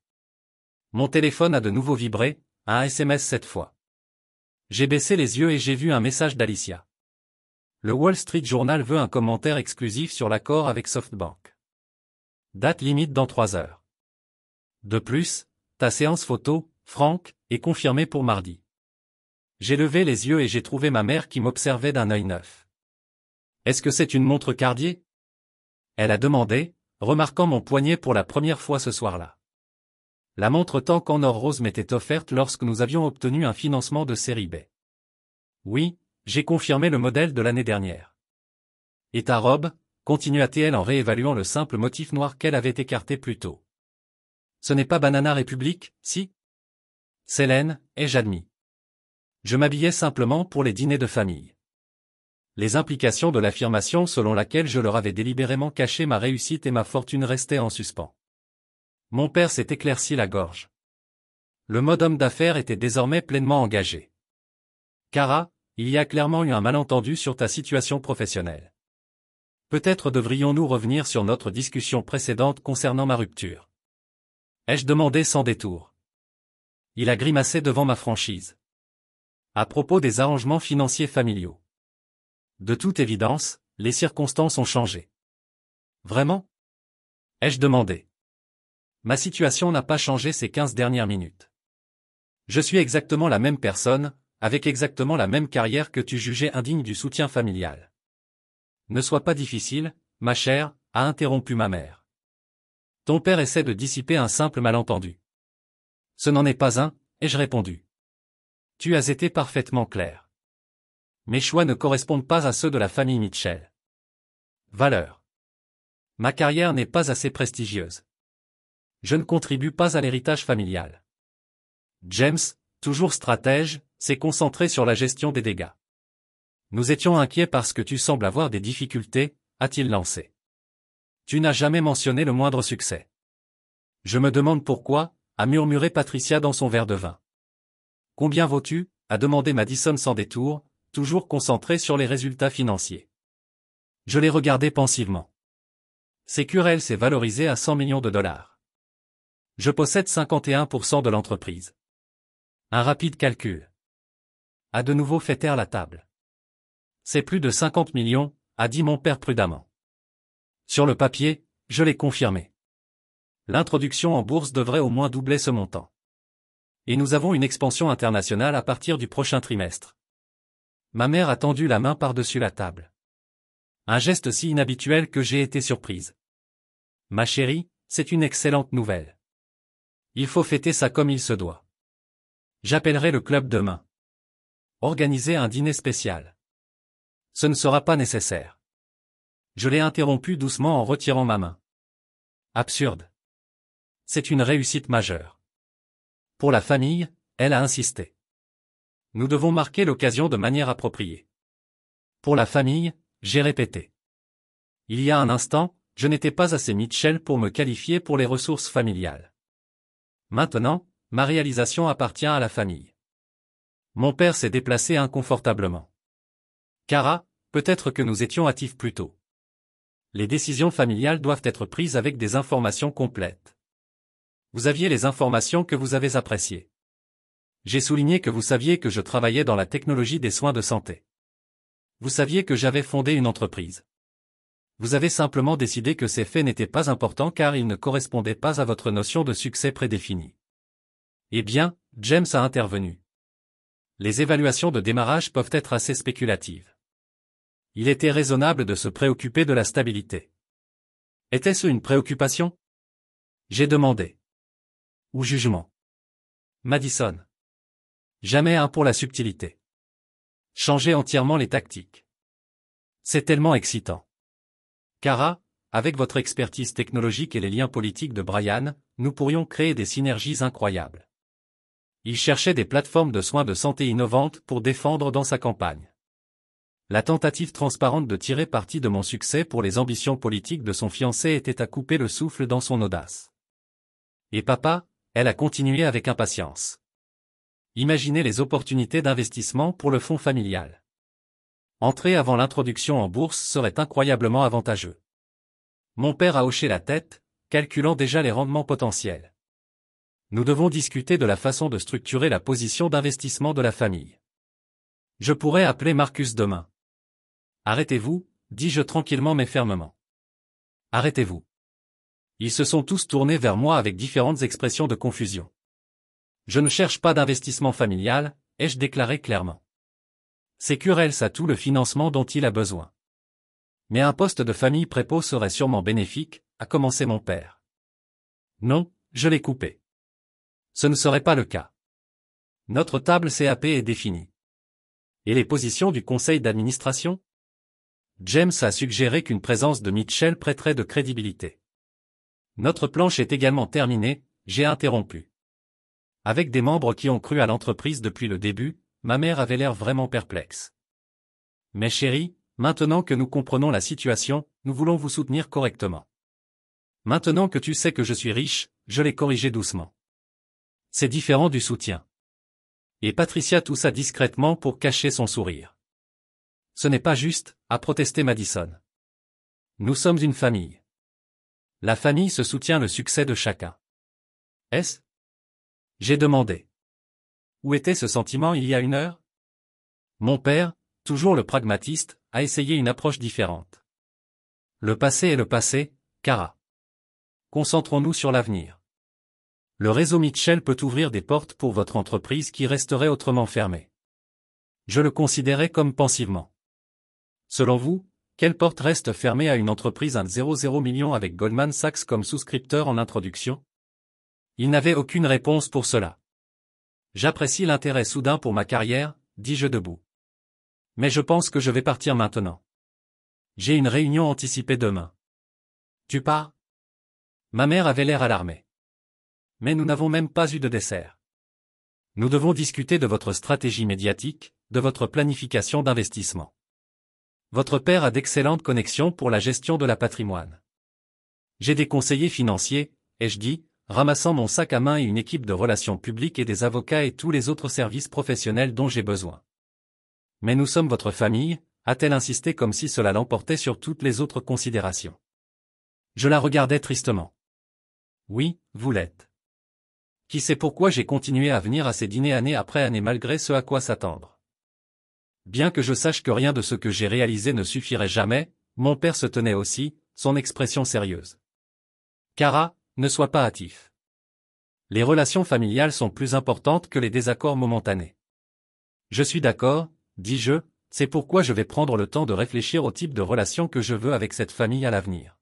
Mon téléphone a de nouveau vibré, un SMS cette fois. J'ai baissé les yeux et j'ai vu un message d'Alicia. Le Wall Street Journal veut un commentaire exclusif sur l'accord avec SoftBank. Date limite dans 3 heures. De plus, ta séance photo, Franck, est confirmée pour mardi. J'ai levé les yeux et j'ai trouvé ma mère qui m'observait d'un œil neuf. Est-ce que c'est une montre Cartier? Elle a demandé, remarquant mon poignet pour la première fois ce soir-là. La montre Tank en or rose m'était offerte lorsque nous avions obtenu un financement de série B. Oui, j'ai confirmé le modèle de l'année dernière. Et ta robe, continua-t-elle en réévaluant le simple motif noir qu'elle avait écarté plus tôt. Ce n'est pas Banana Republic, si? Célène, ai-je admis. Je m'habillais simplement pour les dîners de famille. Les implications de l'affirmation selon laquelle je leur avais délibérément caché ma réussite et ma fortune restaient en suspens. Mon père s'est éclairci la gorge. Le mode homme d'affaires était désormais pleinement engagé. Kara, il y a clairement eu un malentendu sur ta situation professionnelle. Peut-être devrions-nous revenir sur notre discussion précédente concernant ma rupture. Ai-je demandé sans détour. Il a grimacé devant ma franchise. À propos des arrangements financiers familiaux. De toute évidence, les circonstances ont changé. Vraiment? Ai-je demandé. Ma situation n'a pas changé ces 15 dernières minutes. Je suis exactement la même personne, avec exactement la même carrière que tu jugeais indigne du soutien familial. Ne sois pas difficile, ma chère, a interrompu ma mère. Ton père essaie de dissiper un simple malentendu. Ce n'en est pas un, ai-je répondu. Tu as été parfaitement clair. Mes choix ne correspondent pas à ceux de la famille Mitchell. Valeur. Ma carrière n'est pas assez prestigieuse. Je ne contribue pas à l'héritage familial. James, toujours stratège, s'est concentré sur la gestion des dégâts. Nous étions inquiets parce que tu sembles avoir des difficultés, a-t-il lancé. Tu n'as jamais mentionné le moindre succès. Je me demande pourquoi, a murmuré Patricia dans son verre de vin. Combien vaux-tu, a demandé Madison sans détour, toujours concentré sur les résultats financiers. Je l'ai regardé pensivement. Securel s'est valorisé à 100 millions de dollars. Je possède 51% de l'entreprise. Un rapide calcul a de nouveau fait taire la table. C'est plus de 50 millions, a dit mon père prudemment. Sur le papier, je l'ai confirmé. L'introduction en bourse devrait au moins doubler ce montant. Et nous avons une expansion internationale à partir du prochain trimestre. Ma mère a tendu la main par-dessus la table. Un geste si inhabituel que j'ai été surprise. Ma chérie, c'est une excellente nouvelle. Il faut fêter ça comme il se doit. J'appellerai le club demain. Organiser un dîner spécial. Ce ne sera pas nécessaire. Je l'ai interrompu doucement en retirant ma main. Absurde. C'est une réussite majeure. Pour la famille, elle a insisté. Nous devons marquer l'occasion de manière appropriée. Pour la famille, j'ai répété. Il y a un instant, je n'étais pas assez Mitchell pour me qualifier pour les ressources familiales. Maintenant, ma réalisation appartient à la famille. Mon père s'est déplacé inconfortablement. Kara, peut-être que nous étions hâtifs plus tôt. Les décisions familiales doivent être prises avec des informations complètes. Vous aviez les informations que vous avez appréciées. J'ai souligné que vous saviez que je travaillais dans la technologie des soins de santé. Vous saviez que j'avais fondé une entreprise. Vous avez simplement décidé que ces faits n'étaient pas importants car ils ne correspondaient pas à votre notion de succès prédéfinie. Eh bien, James a intervenu. Les évaluations de démarrage peuvent être assez spéculatives. Il était raisonnable de se préoccuper de la stabilité. Était-ce une préoccupation? J'ai demandé. Ou jugement? Madison. Jamais un pour la subtilité. Changer entièrement les tactiques. C'est tellement excitant. Kara, avec votre expertise technologique et les liens politiques de Brian, nous pourrions créer des synergies incroyables. Il cherchait des plateformes de soins de santé innovantes pour défendre dans sa campagne. La tentative transparente de tirer parti de mon succès pour les ambitions politiques de son fiancé était à couper le souffle dans son audace. Et papa, elle a continué avec impatience. Imaginez les opportunités d'investissement pour le fonds familial. Entrer avant l'introduction en bourse serait incroyablement avantageux. Mon père a hoché la tête, calculant déjà les rendements potentiels. Nous devons discuter de la façon de structurer la position d'investissement de la famille. Je pourrais appeler Marcus demain. Arrêtez-vous, dis-je tranquillement mais fermement. Arrêtez-vous. Ils se sont tous tournés vers moi avec différentes expressions de confusion. Je ne cherche pas d'investissement familial, ai-je déclaré clairement. Securels a tout le financement dont il a besoin. Mais un poste de famille prépo serait sûrement bénéfique, a commencé mon père. Non, je l'ai coupé. Ce ne serait pas le cas. Notre table CAP est définie. Et les positions du conseil d'administration? James a suggéré qu'une présence de Mitchell prêterait de crédibilité. Notre planche est également terminée, j'ai interrompu. Avec des membres qui ont cru à l'entreprise depuis le début, ma mère avait l'air vraiment perplexe. Mais chérie, maintenant que nous comprenons la situation, nous voulons vous soutenir correctement. Maintenant que tu sais que je suis riche, je l'ai corrigé doucement. C'est différent du soutien. Et Patricia toussa discrètement pour cacher son sourire. Ce n'est pas juste, a protesté Madison. Nous sommes une famille. La famille se soutient le succès de chacun. Est-ce? J'ai demandé. Où était ce sentiment il y a une heure? Mon père, toujours le pragmatiste, a essayé une approche différente. Le passé est le passé, Kara. Concentrons-nous sur l'avenir. Le réseau Mitchell peut ouvrir des portes pour votre entreprise qui resterait autrement fermée. Je le considérais comme pensivement. Selon vous, quelle porte reste fermée à une entreprise 1,00 million avec Goldman Sachs comme souscripteur en introduction? Il n'avait aucune réponse pour cela. J'apprécie l'intérêt soudain pour ma carrière, dis-je debout. Mais je pense que je vais partir maintenant. J'ai une réunion anticipée demain. Tu pars? Ma mère avait l'air alarmée. Mais nous n'avons même pas eu de dessert. Nous devons discuter de votre stratégie médiatique, de votre planification d'investissement. Votre père a d'excellentes connexions pour la gestion de la patrimoine. J'ai des conseillers financiers, ai-je dit, ramassant mon sac à main et une équipe de relations publiques et des avocats et tous les autres services professionnels dont j'ai besoin. Mais nous sommes votre famille, a-t-elle insisté comme si cela l'emportait sur toutes les autres considérations. Je la regardais tristement. Oui, vous l'êtes. Qui sait pourquoi j'ai continué à venir à ces dîners année après année malgré ce à quoi s'attendre. Bien que je sache que rien de ce que j'ai réalisé ne suffirait jamais, mon père se tenait aussi, son expression sérieuse. Kara, ne sois pas hâtif. Les relations familiales sont plus importantes que les désaccords momentanés. Je suis d'accord, dis-je, c'est pourquoi je vais prendre le temps de réfléchir au type de relation que je veux avec cette famille à l'avenir.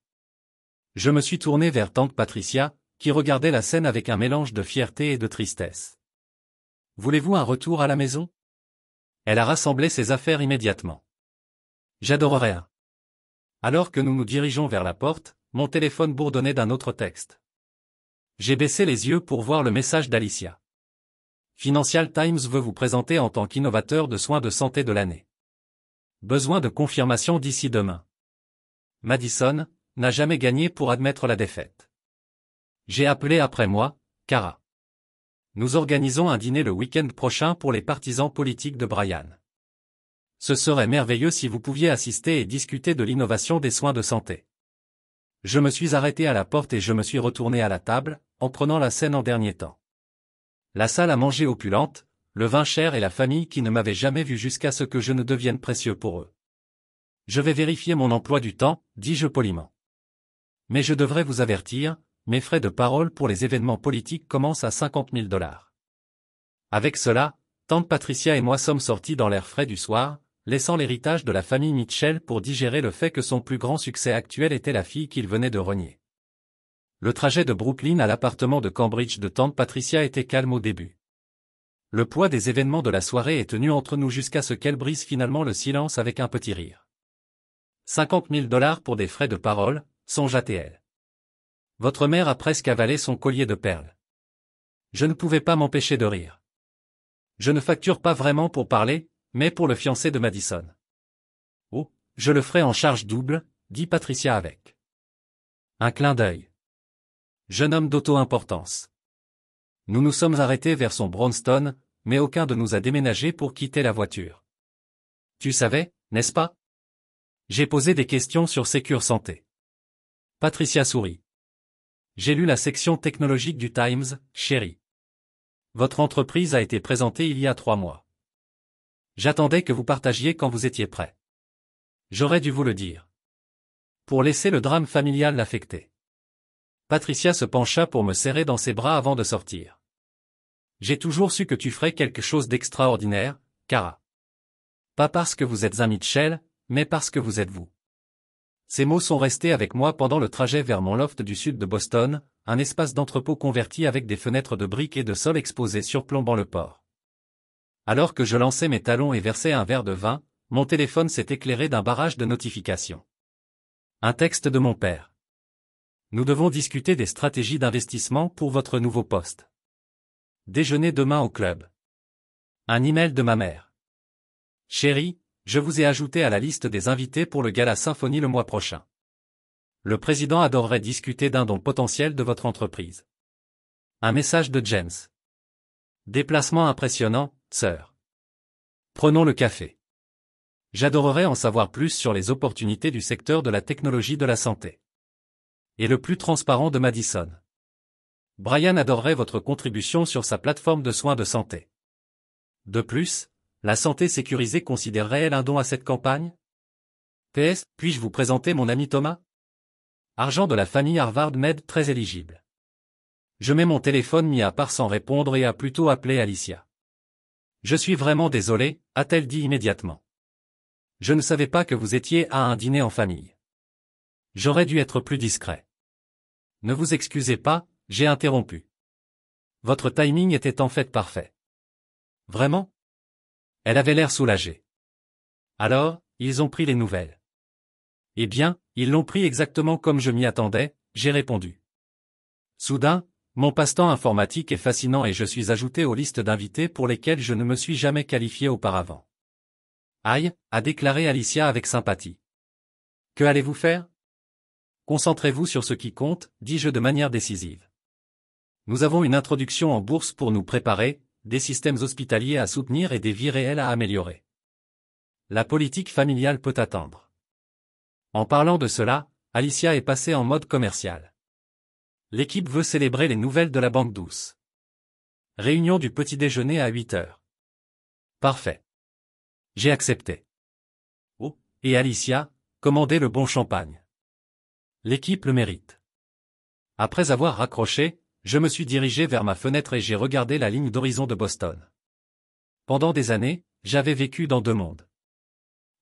Je me suis tourné vers tante Patricia, qui regardait la scène avec un mélange de fierté et de tristesse. Voulez-vous un retour à la maison? Elle a rassemblé ses affaires immédiatement. J'adorerais un. Alors que nous nous dirigeons vers la porte, mon téléphone bourdonnait d'un autre texte. J'ai baissé les yeux pour voir le message d'Alicia. Financial Times veut vous présenter en tant qu'innovateur de soins de santé de l'année. Besoin de confirmation d'ici demain. Madison n'a jamais gagné pour admettre la défaite. J'ai appelé après moi, Kara. Nous organisons un dîner le week-end prochain pour les partisans politiques de Brian. Ce serait merveilleux si vous pouviez assister et discuter de l'innovation des soins de santé. Je me suis arrêté à la porte et je me suis retourné à la table, en prenant la scène en dernier temps. La salle à manger opulente, le vin cher et la famille qui ne m'avait jamais vu jusqu'à ce que je ne devienne précieux pour eux. Je vais vérifier mon emploi du temps, dis-je poliment. Mais je devrais vous avertir, mes frais de parole pour les événements politiques commencent à 50 000 $. Avec cela, tante Patricia et moi sommes sortis dans l'air frais du soir, laissant l'héritage de la famille Mitchell pour digérer le fait que son plus grand succès actuel était la fille qu'il venait de renier. Le trajet de Brooklyn à l'appartement de Cambridge de tante Patricia était calme au début. Le poids des événements de la soirée est tenu entre nous jusqu'à ce qu'elle brise finalement le silence avec un petit rire. 50 000 $ pour des frais de parole, songea-t-elle. Votre mère a presque avalé son collier de perles. Je ne pouvais pas m'empêcher de rire. Je ne facture pas vraiment pour parler, mais pour le fiancé de Madison. Oh, je le ferai en charge double, dit Patricia avec un clin d'œil. Jeune homme d'auto-importance. Nous nous sommes arrêtés vers son brownstone, mais aucun de nous a déménagé pour quitter la voiture. Tu savais, n'est-ce pas? J'ai posé des questions sur Secure Santé. Patricia sourit. J'ai lu la section technologique du Times, chérie. Votre entreprise a été présentée il y a 3 mois. J'attendais que vous partagiez quand vous étiez prêt. J'aurais dû vous le dire. Pour laisser le drame familial l'affecter. Patricia se pencha pour me serrer dans ses bras avant de sortir. J'ai toujours su que tu ferais quelque chose d'extraordinaire, Cara. Pas parce que vous êtes un Mitchell, mais parce que vous êtes vous. Ces mots sont restés avec moi pendant le trajet vers mon loft du sud de Boston, un espace d'entrepôt converti avec des fenêtres de briques et de sol exposées surplombant le port. Alors que je lançais mes talons et versais un verre de vin, mon téléphone s'est éclairé d'un barrage de notifications. Un texte de mon père. Nous devons discuter des stratégies d'investissement pour votre nouveau poste. Déjeuner demain au club. Un email de ma mère. Chérie, je vous ai ajouté à la liste des invités pour le gala Symphonie le mois prochain. Le président adorerait discuter d'un don potentiel de votre entreprise. Un message de James. Déplacement impressionnant, sœur. Prenons le café. J'adorerais en savoir plus sur les opportunités du secteur de la technologie de la santé. Et le plus transparent de Madison. Brian adorerait votre contribution sur sa plateforme de soins de santé. De plus, la santé sécurisée considérerait-elle un don à cette campagne? PS, puis-je vous présenter mon ami Thomas? Argent de la famille Harvard Med très éligible. Je mets mon téléphone mis à part sans répondre et a plutôt appelé Alicia. Je suis vraiment désolé, a-t-elle dit immédiatement. Je ne savais pas que vous étiez à un dîner en famille. J'aurais dû être plus discret. Ne vous excusez pas, j'ai interrompu. Votre timing était en fait parfait. Vraiment? Elle avait l'air soulagée. Alors, ils ont pris les nouvelles. Eh bien, ils l'ont pris exactement comme je m'y attendais, j'ai répondu. Soudain, mon passe-temps informatique est fascinant et je suis ajouté aux listes d'invités pour lesquels je ne me suis jamais qualifié auparavant. Aïe, a déclaré Alicia avec sympathie. Que allez-vous faire? Concentrez-vous sur ce qui compte, dis-je de manière décisive. Nous avons une introduction en bourse pour nous préparer, des systèmes hospitaliers à soutenir et des vies réelles à améliorer. La politique familiale peut attendre. En parlant de cela, Alicia est passée en mode commercial. L'équipe veut célébrer les nouvelles de la banque douce. Réunion du petit déjeuner à 8 heures. Parfait. J'ai accepté. Oh, et Alicia, commandez le bon champagne. L'équipe le mérite. Après avoir raccroché, je me suis dirigé vers ma fenêtre et j'ai regardé la ligne d'horizon de Boston. Pendant des années, j'avais vécu dans 2 mondes.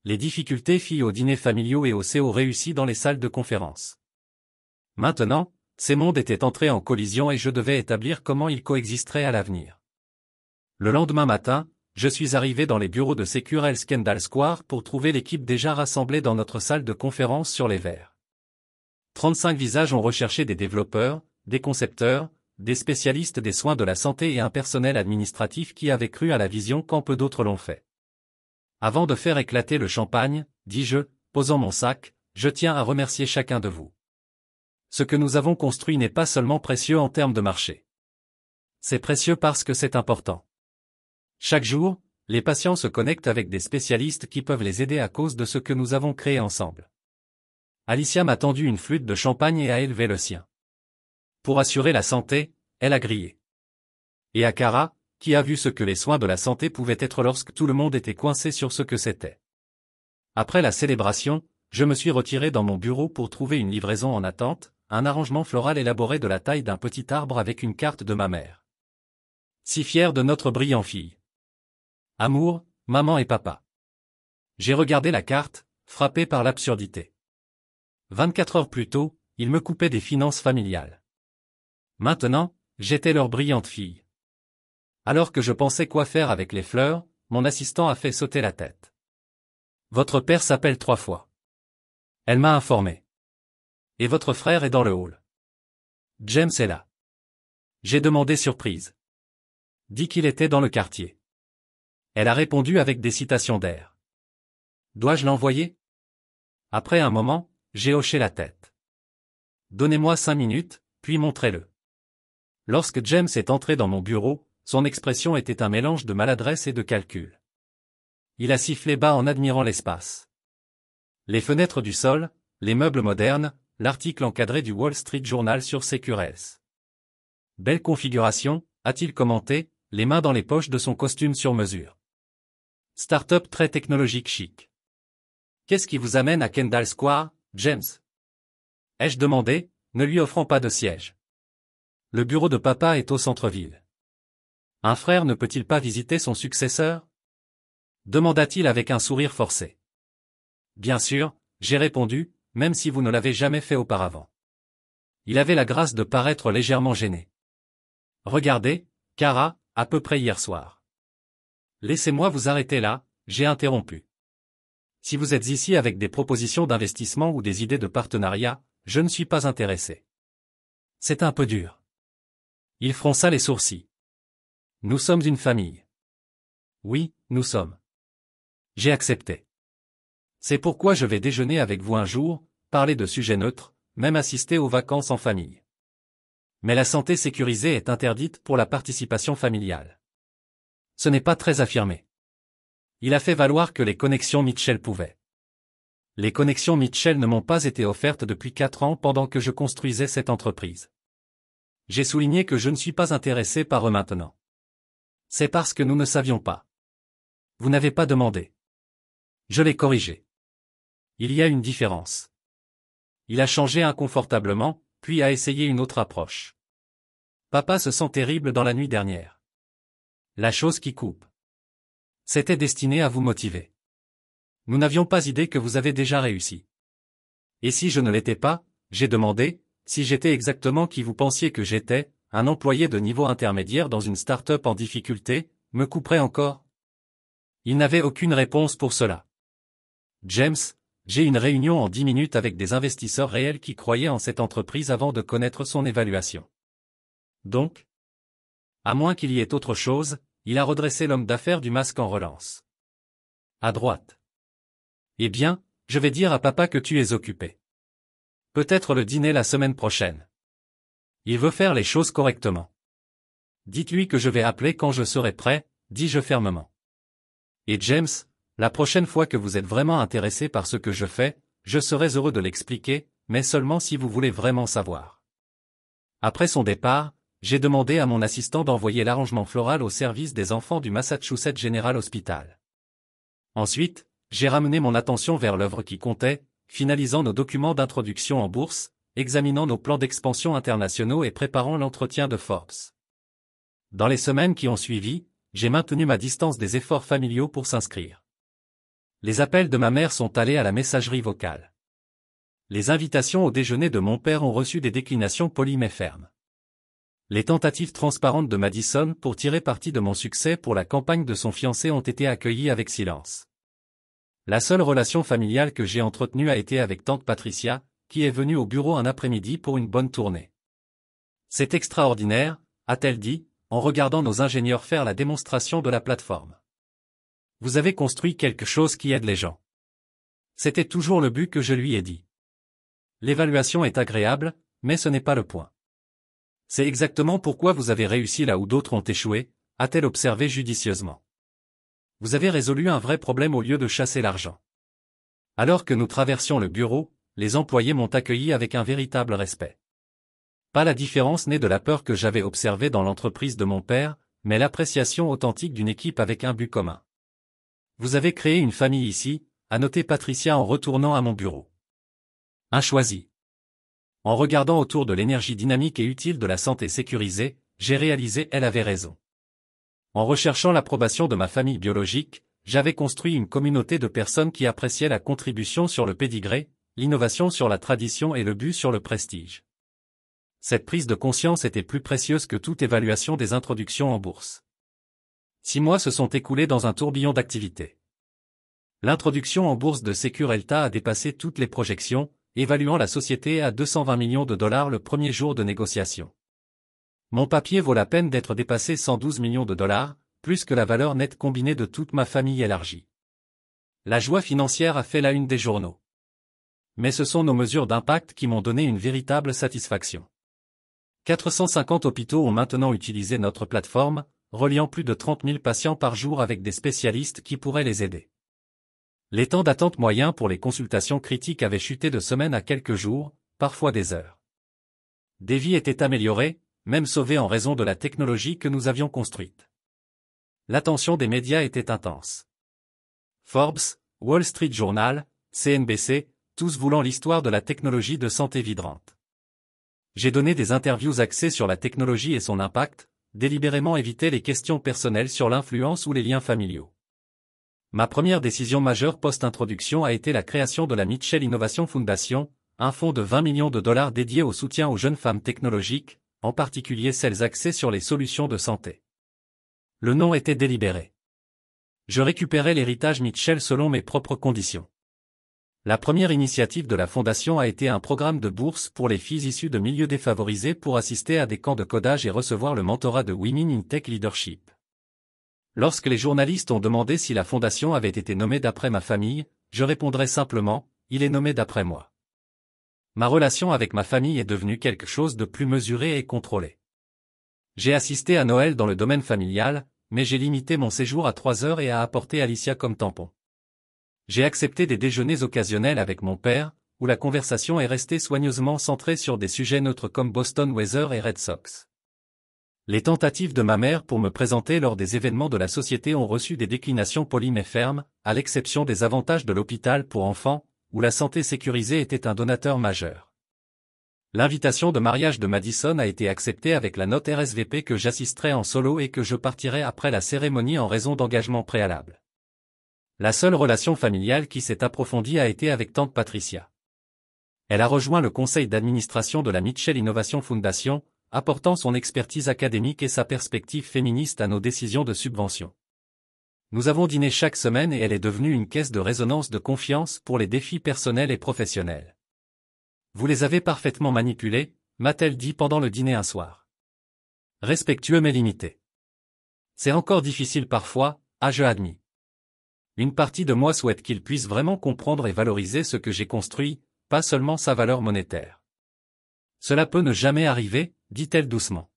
Les difficultés filles aux dîners familiaux et aux CO réussis dans les salles de conférence. Maintenant, ces mondes étaient entrés en collision et je devais établir comment ils coexisteraient à l'avenir. Le lendemain matin, je suis arrivé dans les bureaux de Secure Health Kendall Square pour trouver l'équipe déjà rassemblée dans notre salle de conférence sur les verres. 35 visages ont recherché des développeurs, des concepteurs, des spécialistes des soins de la santé et un personnel administratif qui avait cru à la vision quand peu d'autres l'ont fait. Avant de faire éclater le champagne, dis-je, posant mon sac, je tiens à remercier chacun de vous. Ce que nous avons construit n'est pas seulement précieux en termes de marché. C'est précieux parce que c'est important. Chaque jour, les patients se connectent avec des spécialistes qui peuvent les aider à cause de ce que nous avons créé ensemble. Alicia m'a tendu une flûte de champagne et a élevé le sien. Pour assurer la santé, elle a grillé. Et à Cara, qui a vu ce que les soins de la santé pouvaient être lorsque tout le monde était coincé sur ce que c'était. Après la célébration, je me suis retiré dans mon bureau pour trouver une livraison en attente, un arrangement floral élaboré de la taille d'un petit arbre avec une carte de ma mère. Si fière de notre brillant fille. Amour, maman et papa. J'ai regardé la carte, frappé par l'absurdité. 24 heures plus tôt, ils me coupaient des finances familiales. Maintenant, j'étais leur brillante fille. Alors que je pensais quoi faire avec les fleurs, mon assistant a fait sauter la tête. Votre père s'appelle 3 fois. Elle m'a informé. Et votre frère est dans le hall. James est là. J'ai demandé surprise. Dit qu'il était dans le quartier. Elle a répondu avec des citations d'air. Dois-je l'envoyer? Après un moment, j'ai hoché la tête. Donnez-moi 5 minutes, puis montrez-le. Lorsque James est entré dans mon bureau, son expression était un mélange de maladresse et de calcul. Il a sifflé bas en admirant l'espace. Les fenêtres du sol, les meubles modernes, l'article encadré du Wall Street Journal sur Secures. Belle configuration, a-t-il commenté, les mains dans les poches de son costume sur mesure. Start-up très technologique chic. Qu'est-ce qui vous amène à Kendall Square, James? Ai-je demandé, ne lui offrant pas de siège. Le bureau de papa est au centre-ville. Un frère ne peut-il pas visiter son successeur? Demanda-t-il avec un sourire forcé. Bien sûr, j'ai répondu, même si vous ne l'avez jamais fait auparavant. Il avait la grâce de paraître légèrement gêné. Regardez, Kara, à peu près hier soir. Laissez-moi vous arrêter là, j'ai interrompu. Si vous êtes ici avec des propositions d'investissement ou des idées de partenariat, je ne suis pas intéressé. C'est un peu dur. Il fronça les sourcils. Nous sommes une famille. Oui, nous sommes. J'ai accepté. C'est pourquoi je vais déjeuner avec vous un jour, parler de sujets neutres, même assister aux vacances en famille. Mais la santé sécurisée est interdite pour la participation familiale. Ce n'est pas très affirmé. Il a fait valoir que les connexions Mitchell pouvaient. Les connexions Mitchell ne m'ont pas été offertes depuis 4 ans pendant que je construisais cette entreprise. J'ai souligné que je ne suis pas intéressé par eux maintenant. C'est parce que nous ne savions pas. Vous n'avez pas demandé. Je l'ai corrigé. Il y a une différence. Il a changé inconfortablement, puis a essayé une autre approche. Papa se sent terrible dans la nuit dernière. La chose qui coupe. C'était destiné à vous motiver. Nous n'avions pas idée que vous avez déjà réussi. Et si je ne l'étais pas, j'ai demandé, si j'étais exactement qui vous pensiez que j'étais, un employé de niveau intermédiaire dans une start-up en difficulté, me couperait encore? Il n'avait aucune réponse pour cela. James, j'ai une réunion en 10 minutes avec des investisseurs réels qui croyaient en cette entreprise avant de connaître son évaluation. Donc? À moins qu'il y ait autre chose, il a redressé l'homme d'affaires du masque en relance. À droite. Eh bien, je vais dire à papa que tu es occupé. Peut-être le dîner la semaine prochaine. Il veut faire les choses correctement. Dites-lui que je vais appeler quand je serai prêt, dis-je fermement. Et James, la prochaine fois que vous êtes vraiment intéressé par ce que je fais, je serai heureux de l'expliquer, mais seulement si vous voulez vraiment savoir. Après son départ, j'ai demandé à mon assistant d'envoyer l'arrangement floral au service des enfants du Massachusetts General Hospital. Ensuite, j'ai ramené mon attention vers l'œuvre qui comptait, finalisant nos documents d'introduction en bourse, examinant nos plans d'expansion internationaux et préparant l'entretien de Forbes. Dans les semaines qui ont suivi, j'ai maintenu ma distance des efforts familiaux pour s'inscrire. Les appels de ma mère sont allés à la messagerie vocale. Les invitations au déjeuner de mon père ont reçu des déclinations polies mais fermes. Les tentatives transparentes de Madison pour tirer parti de mon succès pour la campagne de son fiancé ont été accueillies avec silence. La seule relation familiale que j'ai entretenue a été avec tante Patricia, qui est venue au bureau un après-midi pour une bonne tournée. C'est extraordinaire, a-t-elle dit, en regardant nos ingénieurs faire la démonstration de la plateforme. Vous avez construit quelque chose qui aide les gens. C'était toujours le but que je lui ai dit. L'évaluation est agréable, mais ce n'est pas le point. C'est exactement pourquoi vous avez réussi là où d'autres ont échoué, a-t-elle observé judicieusement. Vous avez résolu un vrai problème au lieu de chasser l'argent. Alors que nous traversions le bureau, les employés m'ont accueilli avec un véritable respect. Pas la différence née de la peur que j'avais observée dans l'entreprise de mon père, mais l'appréciation authentique d'une équipe avec un but commun. Vous avez créé une famille ici, a noté Patricia en retournant à mon bureau. Un choisi. En regardant autour de l'énergie dynamique et utile de la santé sécurisée, j'ai réalisé elle avait raison. En recherchant l'approbation de ma famille biologique, j'avais construit une communauté de personnes qui appréciaient la contribution sur le pédigré, l'innovation sur la tradition et le but sur le prestige. Cette prise de conscience était plus précieuse que toute évaluation des introductions en bourse. 6 mois se sont écoulés dans un tourbillon d'activités. L'introduction en bourse de Securelta a dépassé toutes les projections, évaluant la société à 220 millions de dollars le premier jour de négociation. Mon papier vaut la peine d'être dépassé 112 millions de dollars, plus que la valeur nette combinée de toute ma famille élargie. La joie financière a fait la une des journaux. Mais ce sont nos mesures d'impact qui m'ont donné une véritable satisfaction. 450 hôpitaux ont maintenant utilisé notre plateforme, reliant plus de 30 000 patients par jour avec des spécialistes qui pourraient les aider. Les temps d'attente moyens pour les consultations critiques avaient chuté de semaines à quelques jours, parfois des heures. Des vies étaient améliorées, même sauvées en raison de la technologie que nous avions construite. L'attention des médias était intense. Forbes, Wall Street Journal, CNBC, tous voulant l'histoire de la technologie de santé vibrante. J'ai donné des interviews axées sur la technologie et son impact, délibérément évité les questions personnelles sur l'influence ou les liens familiaux. Ma première décision majeure post-introduction a été la création de la Mitchell Innovation Foundation, un fonds de 20 millions de dollars dédié au soutien aux jeunes femmes technologiques, en particulier celles axées sur les solutions de santé. Le nom était délibéré. Je récupérais l'héritage Mitchell selon mes propres conditions. La première initiative de la fondation a été un programme de bourse pour les filles issues de milieux défavorisés pour assister à des camps de codage et recevoir le mentorat de Women in Tech Leadership. Lorsque les journalistes ont demandé si la fondation avait été nommée d'après ma famille, je répondrai simplement, il est nommé d'après moi. Ma relation avec ma famille est devenue quelque chose de plus mesuré et contrôlé. J'ai assisté à Noël dans le domaine familial, mais j'ai limité mon séjour à 3 heures et à apporter Alicia comme tampon. J'ai accepté des déjeuners occasionnels avec mon père, où la conversation est restée soigneusement centrée sur des sujets neutres comme Boston Weather et Red Sox. Les tentatives de ma mère pour me présenter lors des événements de la société ont reçu des déclinations polies mais fermes, à l'exception des avantages de l'hôpital pour enfants, où la santé sécurisée était un donateur majeur. L'invitation de mariage de Madison a été acceptée avec la note RSVP que j'assisterai en solo et que je partirai après la cérémonie en raison d'engagement préalable. La seule relation familiale qui s'est approfondie a été avec tante Patricia. Elle a rejoint le conseil d'administration de la Mitchell Innovation Foundation, apportant son expertise académique et sa perspective féministe à nos décisions de subvention. Nous avons dîné chaque semaine et elle est devenue une caisse de résonance de confiance pour les défis personnels et professionnels. Vous les avez parfaitement manipulés, m'a-t-elle dit pendant le dîner un soir. Respectueux mais limité. C'est encore difficile parfois, ai-je admis. Une partie de moi souhaite qu'il puisse vraiment comprendre et valoriser ce que j'ai construit, pas seulement sa valeur monétaire. Cela peut ne jamais arriver, dit-elle doucement.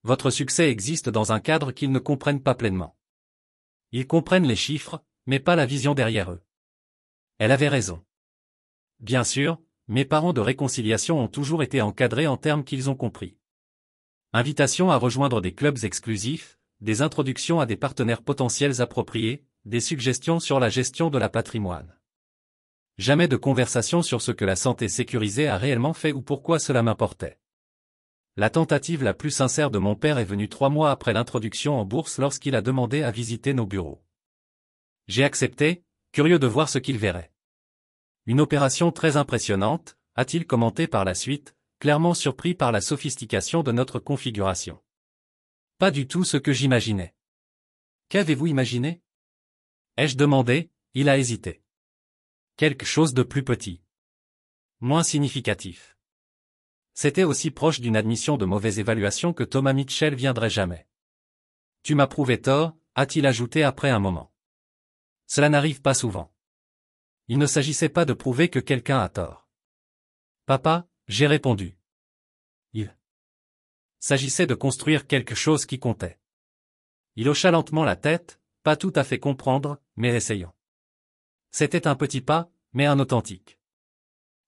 Votre succès existe dans un cadre qu'ils ne comprennent pas pleinement. Ils comprennent les chiffres, mais pas la vision derrière eux. Elle avait raison. Bien sûr, mes parents de réconciliation ont toujours été encadrés en termes qu'ils ont compris. Invitation à rejoindre des clubs exclusifs, des introductions à des partenaires potentiels appropriés, des suggestions sur la gestion de la patrimoine. Jamais de conversation sur ce que la santé sécurisée a réellement fait ou pourquoi cela m'importait. La tentative la plus sincère de mon père est venue 3 mois après l'introduction en bourse lorsqu'il a demandé à visiter nos bureaux. J'ai accepté, curieux de voir ce qu'il verrait. Une opération très impressionnante, a-t-il commenté par la suite, clairement surpris par la sophistication de notre configuration. Pas du tout ce que j'imaginais. Qu'avez-vous imaginé ? Ai-je demandé, il a hésité. Quelque chose de plus petit. Moins significatif. C'était aussi proche d'une admission de mauvaise évaluation que Thomas Mitchell viendrait jamais. Tu m'as prouvé tort, a-t-il ajouté après un moment. Cela n'arrive pas souvent. Il ne s'agissait pas de prouver que quelqu'un a tort. Papa, j'ai répondu. Il s'agissait de construire quelque chose qui comptait. Il hocha lentement la tête, pas tout à fait comprendre, mais essayant. C'était un petit pas, mais un authentique.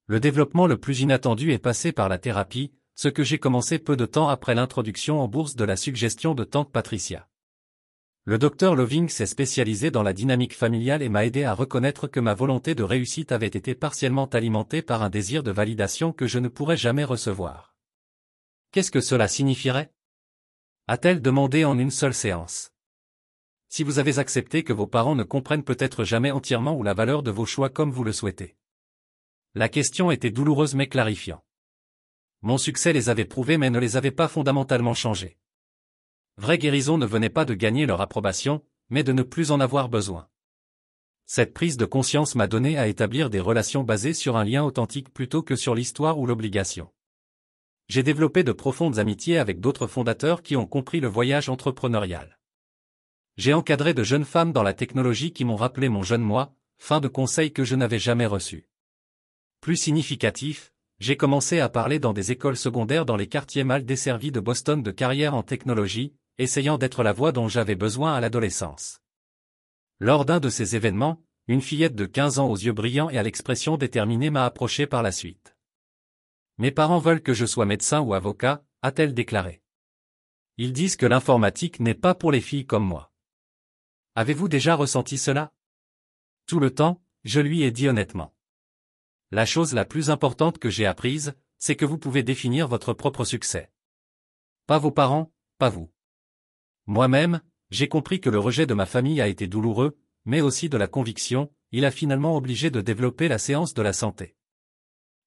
Le développement le plus inattendu est passé par la thérapie, ce que j'ai commencé peu de temps après l'introduction en bourse de la suggestion de tante Patricia. Le docteur Loving s'est spécialisé dans la dynamique familiale et m'a aidé à reconnaître que ma volonté de réussite avait été partiellement alimentée par un désir de validation que je ne pourrais jamais recevoir. Qu'est-ce que cela signifierait ? A-t-elle demandé en une seule séance. Si vous avez accepté que vos parents ne comprennent peut-être jamais entièrement ou la valeur de vos choix comme vous le souhaitez. La question était douloureuse mais clarifiant. Mon succès les avait prouvés mais ne les avait pas fondamentalement changés. Vraie guérison ne venait pas de gagner leur approbation, mais de ne plus en avoir besoin. Cette prise de conscience m'a donné à établir des relations basées sur un lien authentique plutôt que sur l'histoire ou l'obligation. J'ai développé de profondes amitiés avec d'autres fondateurs qui ont compris le voyage entrepreneurial. J'ai encadré de jeunes femmes dans la technologie qui m'ont rappelé mon jeune moi, fin de conseils que je n'avais jamais reçus. Plus significatif, j'ai commencé à parler dans des écoles secondaires dans les quartiers mal desservis de Boston de carrière en technologie, essayant d'être la voix dont j'avais besoin à l'adolescence. Lors d'un de ces événements, une fillette de 15 ans aux yeux brillants et à l'expression déterminée m'a approché par la suite. « Mes parents veulent que je sois médecin ou avocat », a-t-elle déclaré. « Ils disent que l'informatique n'est pas pour les filles comme moi. » Avez-vous déjà ressenti cela? Tout le temps, je lui ai dit honnêtement. La chose la plus importante que j'ai apprise, c'est que vous pouvez définir votre propre succès. Pas vos parents, pas vous. Moi-même, j'ai compris que le rejet de ma famille a été douloureux, mais aussi de la conviction, il a finalement obligé de développer la séance de la santé.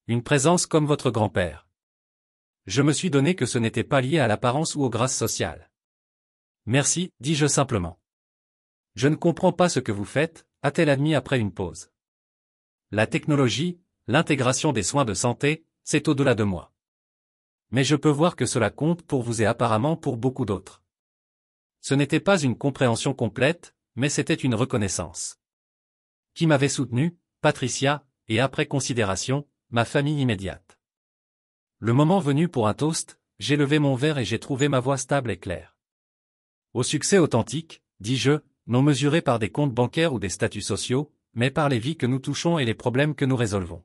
Une présence comme votre grand-père. Je me suis donné que ce n'était pas lié à l'apparence ou aux grâces sociales. Merci, dis-je simplement. Je ne comprends pas ce que vous faites, a-t-elle admis après une pause. La technologie, l'intégration des soins de santé, c'est au-delà de moi. Mais je peux voir que cela compte pour vous et apparemment pour beaucoup d'autres. Ce n'était pas une compréhension complète, mais c'était une reconnaissance. Qui m'avait soutenu? Patricia, et après considération, ma famille immédiate. Le moment venu pour un toast, j'ai levé mon verre et j'ai trouvé ma voix stable et claire. Au succès authentique, dis-je, non mesuré par des comptes bancaires ou des statuts sociaux, mais par les vies que nous touchons et les problèmes que nous résolvons.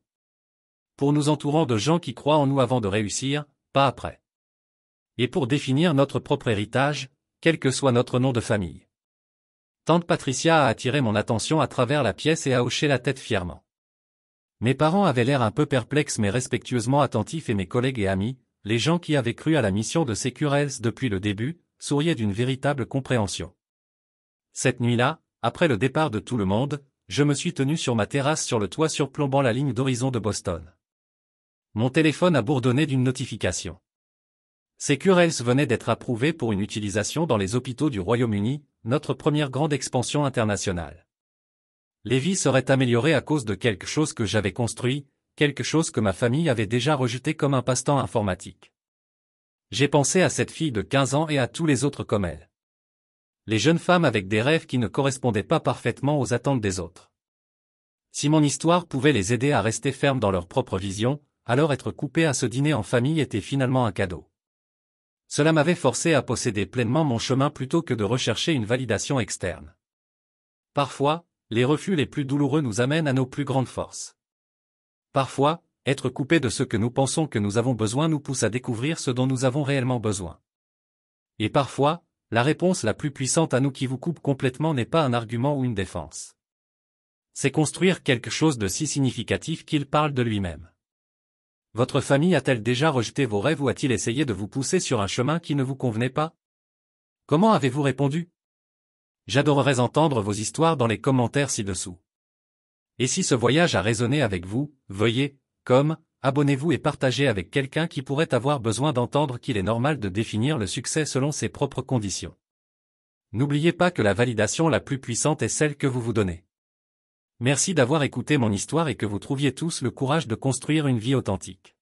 Pour nous entourant de gens qui croient en nous avant de réussir, pas après. Et pour définir notre propre héritage, quel que soit notre nom de famille. Tante Patricia a attiré mon attention à travers la pièce et a hoché la tête fièrement. Mes parents avaient l'air un peu perplexes mais respectueusement attentifs et mes collègues et amis, les gens qui avaient cru à la mission de Secure Health depuis le début, souriaient d'une véritable compréhension. Cette nuit-là, après le départ de tout le monde, je me suis tenu sur ma terrasse sur le toit surplombant la ligne d'horizon de Boston. Mon téléphone a bourdonné d'une notification. Secure Health venait d'être approuvé pour une utilisation dans les hôpitaux du Royaume-Uni, notre première grande expansion internationale. Les vies seraient améliorées à cause de quelque chose que j'avais construit, quelque chose que ma famille avait déjà rejeté comme un passe-temps informatique. J'ai pensé à cette fille de 15 ans et à tous les autres comme elle. Les jeunes femmes avec des rêves qui ne correspondaient pas parfaitement aux attentes des autres. Si mon histoire pouvait les aider à rester fermes dans leur propre vision, alors être coupé à ce dîner en famille était finalement un cadeau. Cela m'avait forcé à posséder pleinement mon chemin plutôt que de rechercher une validation externe. Parfois, les refus les plus douloureux nous amènent à nos plus grandes forces. Parfois, être coupé de ce que nous pensons que nous avons besoin nous pousse à découvrir ce dont nous avons réellement besoin. Et parfois, la réponse la plus puissante à nous qui vous coupe complètement n'est pas un argument ou une défense. C'est construire quelque chose de si significatif qu'il parle de lui-même. Votre famille a-t-elle déjà rejeté vos rêves ou a-t-il essayé de vous pousser sur un chemin qui ne vous convenait pas? Comment avez-vous répondu? J'adorerais entendre vos histoires dans les commentaires ci-dessous. Et si ce voyage a résonné avec vous, veuillez, abonnez-vous et partagez avec quelqu'un qui pourrait avoir besoin d'entendre qu'il est normal de définir le succès selon ses propres conditions. N'oubliez pas que la validation la plus puissante est celle que vous vous donnez. Merci d'avoir écouté mon histoire et que vous trouviez tous le courage de construire une vie authentique.